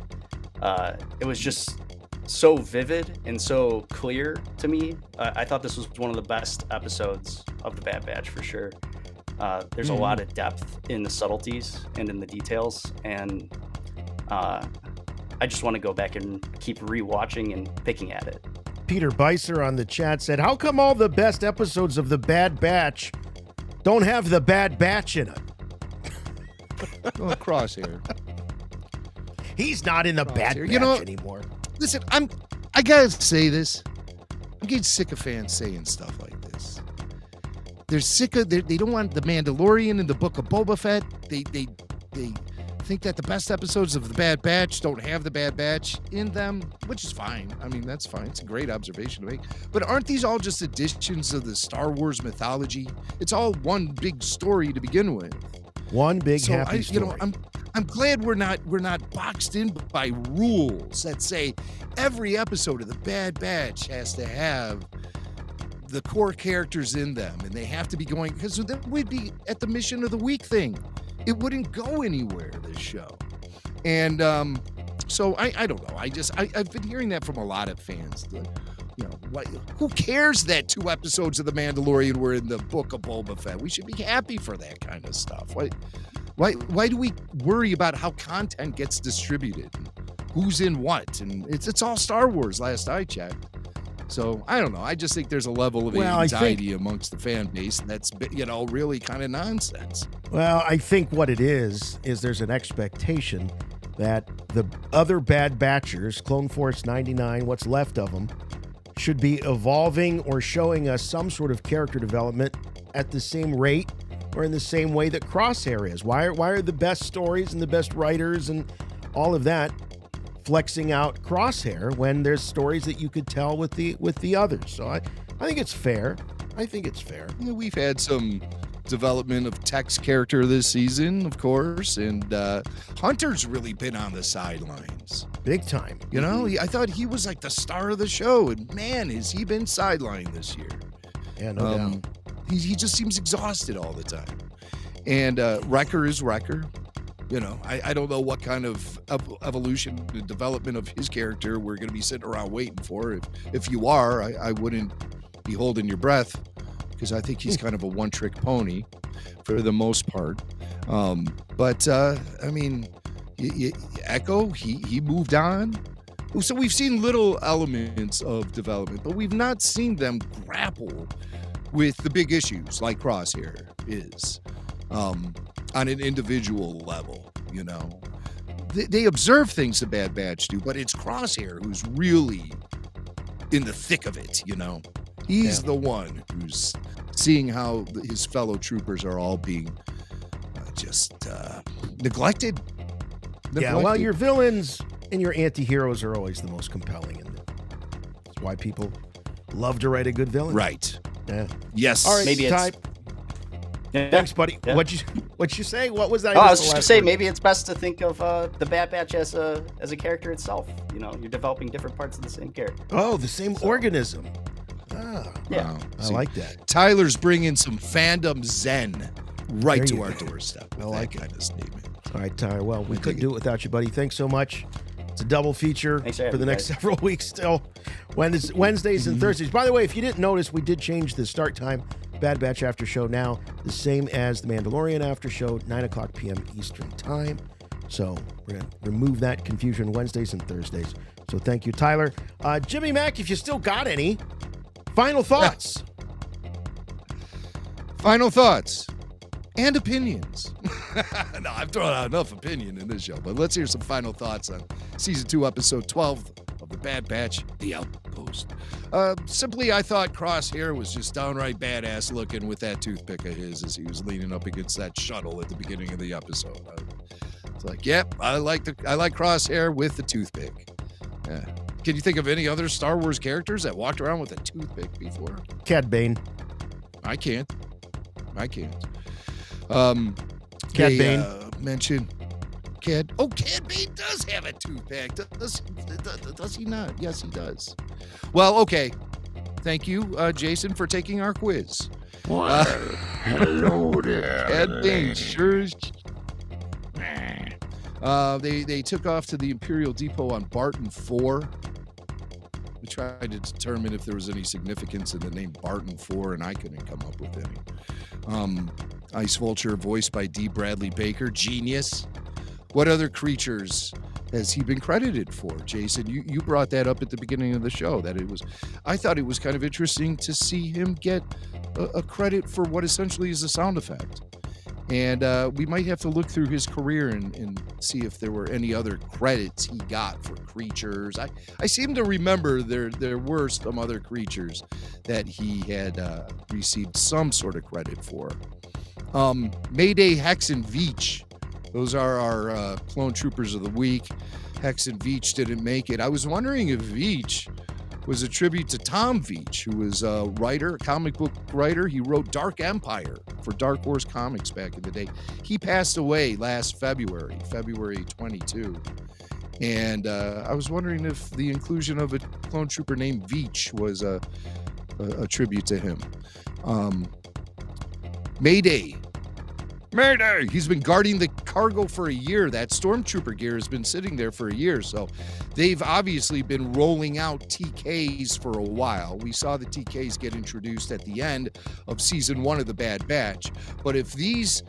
it was just so vivid and so clear to me. I thought this was one of the best episodes of The Bad Batch for sure. There's a lot of depth in the subtleties and in the details, and I just want to go back and keep rewatching and picking at it. Peter Beiser on the chat said, how come all the best episodes of The Bad Batch don't have the Bad Batch in it? Oh, Crosshair. He's not in the Bad Batch anymore. Listen, I gotta say this. I'm getting sick of fans saying stuff like this. They're sick of, they don't want the Mandalorian and the Book of Boba Fett. They think that the best episodes of The Bad Batch don't have the Bad Batch in them, which is fine. I mean, that's fine. It's a great observation to make. But aren't these all just additions of the Star Wars mythology? It's all one big story to begin with. One big happy story. I'm glad we're not boxed in by rules that say every episode of The Bad Batch has to have the core characters in them, and they have to be going, because that would be at the mission of the week thing. It wouldn't go anywhere, this show. And so I don't know. I've been hearing that from a lot of fans. Who cares that 2 episodes of The Mandalorian were in the Book of Boba Fett? We should be happy for that kind of stuff. Why do we worry about how content gets distributed? Who's in what? And it's all Star Wars, last I checked. So I don't know. I just think there's a level of anxiety amongst the fan base that's, really kind of nonsense. Well, I think what it is there's an expectation that the other Bad Batchers, Clone Force 99, what's left of them, should be evolving or showing us some sort of character development at the same rate or in the same way that Crosshair is. Why are the best stories and the best writers and all of that flexing out Crosshair when there's stories that you could tell with the others? So I think it's fair. We've had some development of Tech's character this season, of course, and Hunter's really been on the sidelines. Big time. I thought he was like the star of the show, and man, has he been sidelined this year. Yeah, no doubt. He just seems exhausted all the time. And Wrecker is Wrecker. I don't know what kind of evolution, the development of his character we're going to be sitting around waiting for. If you are, I wouldn't be holding your breath, because I think he's kind of a one-trick pony for the most part. But I mean, Echo, he moved on. So we've seen little elements of development, but we've not seen them grapple with the big issues like Crosshair is. On an individual level, They observe things the Bad Batch do, but it's Crosshair who's really in the thick of it, He's the one who's seeing how his fellow troopers are all being just neglected. Yeah, well, your villains and your anti-heroes are always the most compelling. And that's why people love to write a good villain. Right. Yeah. Yes. All right, maybe type. Thanks, buddy. Yeah. What'd you say? What was that? I was just gonna say maybe it's best to think of the Bad Batch as a character itself. You're developing different parts of the same character. Oh, the same organism. Yeah, wow. I like that. Tyler's bringing some fandom zen right to our doorstep. I like that kind of statement. All right, Tyler. Well, we couldn't do it without you, buddy. Thanks so much. It's a double feature for the next several weeks still. Wednesdays and Thursdays. By the way, if you didn't notice, we did change the start time. Bad Batch After Show now, the same as the Mandalorian After Show, 9 o'clock p.m. Eastern Time. So we're going to remove that confusion Wednesdays and Thursdays. So thank you, Tyler. Jimmy Mack, if you still got any final thoughts. Final thoughts and opinions. No, I've thrown out enough opinion in this show, but let's hear some final thoughts on season 2, episode 12 of The Bad Batch, The Outpost. Simply, I thought Crosshair was just downright badass looking with that toothpick of his as he was leaning up against that shuttle at the beginning of the episode. It's like, yep, I like Crosshair with the toothpick. Yeah. Can you think of any other Star Wars characters that walked around with a toothpick before? Cad Bane. I can't. Cad Bane. Mention Cad. Oh, Cad Bane does have a toothpick. Does he not? Yes, he does. Well, okay. Thank you, Jason, for taking our quiz. Hello there. Cad Bane sure is. They took off to the Imperial Depot on Barton 4. We tried to determine if there was any significance in the name Barton 4, and I couldn't come up with any. Ice Vulture, voiced by D. Bradley Baker, genius. What other creatures has he been credited for? Jason, you brought that up at the beginning of the show. I thought it was kind of interesting to see him get a credit for what essentially is a sound effect. And we might have to look through his career and see if there were any other credits he got for creatures. I seem to remember there were some other creatures that he had received some sort of credit for. Mayday, Hex, and Veach. Those are our clone troopers of the week. Hex and Veach didn't make it. I was wondering if Veach was a tribute to Tom Veach, who was a writer, a comic book writer. He wrote Dark Empire for Dark Horse Comics back in the day. He passed away last February 22. And I was wondering if the inclusion of a clone trooper named Veach was a tribute to him. Mayday. He's been guarding the cargo for a year. That stormtrooper gear has been sitting there for a year. So they've obviously been rolling out TKs for a while. We saw the TKs get introduced at the end of season 1 of The Bad Batch. But if these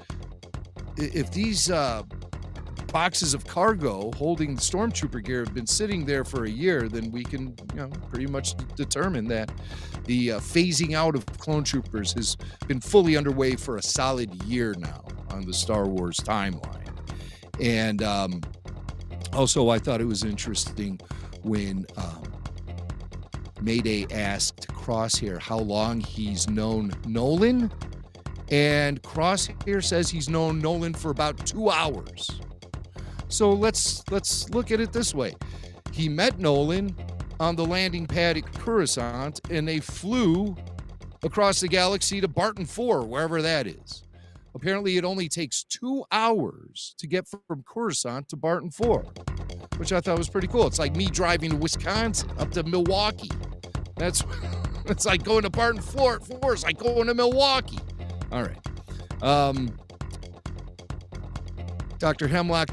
boxes of cargo holding the stormtrooper gear have been sitting there for a year, then we can, pretty much determine that the phasing out of clone troopers has been fully underway for a solid year now on the Star Wars timeline. And also, I thought it was interesting when Mayday asked Crosshair how long he's known Nolan, and Crosshair says he's known Nolan for about 2 hours. So let's look at it this way. He met Nolan on the landing pad at Coruscant, and they flew across the galaxy to Barton 4, wherever that is. Apparently, it only takes 2 hours to get from Coruscant to Barton 4, which I thought was pretty cool. It's like me driving to Wisconsin up to Milwaukee. It's like going to Barton 4. It's like going to Milwaukee. All right. Dr. Hemlock.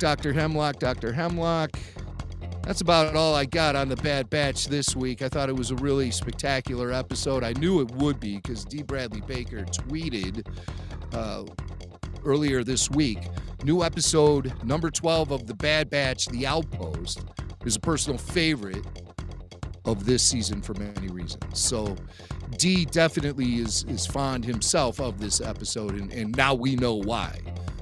That's about all I got on The Bad Batch this week. I thought it was a really spectacular episode. I knew it would be because D. Bradley Baker tweeted earlier this week, new episode number 12 of The Bad Batch, The Outpost, is a personal favorite of this season for many reasons. So D definitely is fond himself of this episode, and now we know why.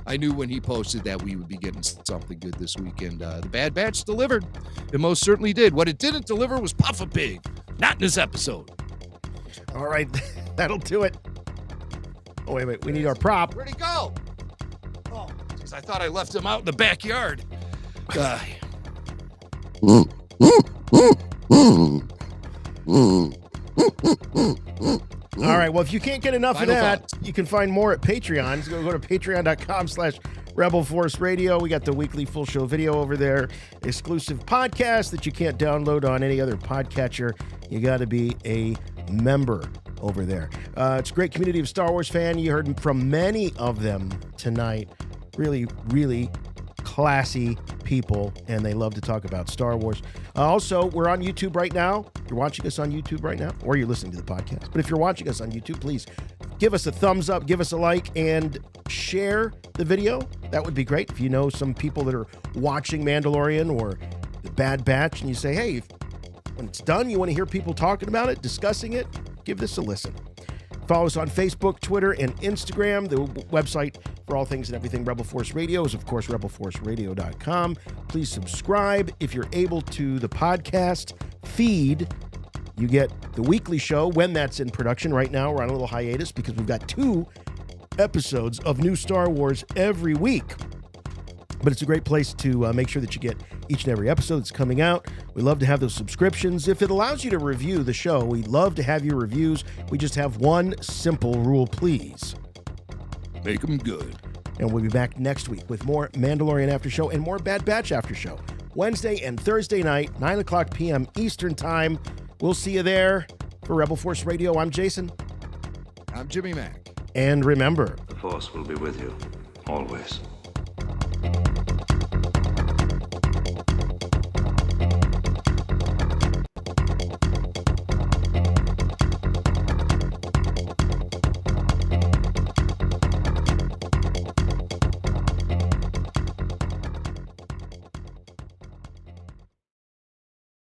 I knew when he posted that we would be getting something good this week, and The Bad Batch delivered. It most certainly did. What it didn't deliver was Puffa Pig. Not in this episode. All right, that'll do it. Oh, wait, we need our prop. Where'd he go? Oh, geez, I thought I left him out in the backyard. All right, well, if you can't get enough of that, you can find more at Patreon. So go to patreon.com/Rebel Force Radio. We got the weekly full show video over there, exclusive podcast that you can't download on any other podcatcher. You got to be a member over there. It's a great community of Star Wars fan. You heard from many of them tonight. Really, really classy people, and they love to talk about Star Wars. Also, we're on YouTube right now. You're watching us on YouTube right now, or you're listening to the podcast. But if you're watching us on YouTube, please give us a thumbs up, give us a like, and share the video. That would be great. If you know some people that are watching Mandalorian or The Bad Batch and you say, hey, when it's done, you want to hear people talking about it, discussing it, give this a listen. Follow us on Facebook, Twitter, and Instagram. The website for all things and everything Rebel Force Radio is, of course, rebelforceradio.com. Please subscribe if you're able to the podcast feed. You get the weekly show when that's in production. Right now, we're on a little hiatus because we've got 2 episodes of new Star Wars every week. But it's a great place to make sure that you get each and every episode that's coming out. We love to have those subscriptions. If it allows you to review the show, we love to have your reviews. We just have one simple rule, please. Make them good. And we'll be back next week with more Mandalorian After Show and more Bad Batch After Show. Wednesday and Thursday night, 9 o'clock p.m. Eastern Time. We'll see you there. For Rebel Force Radio, I'm Jason. I'm Jimmy Mack. And remember, the Force will be with you, always.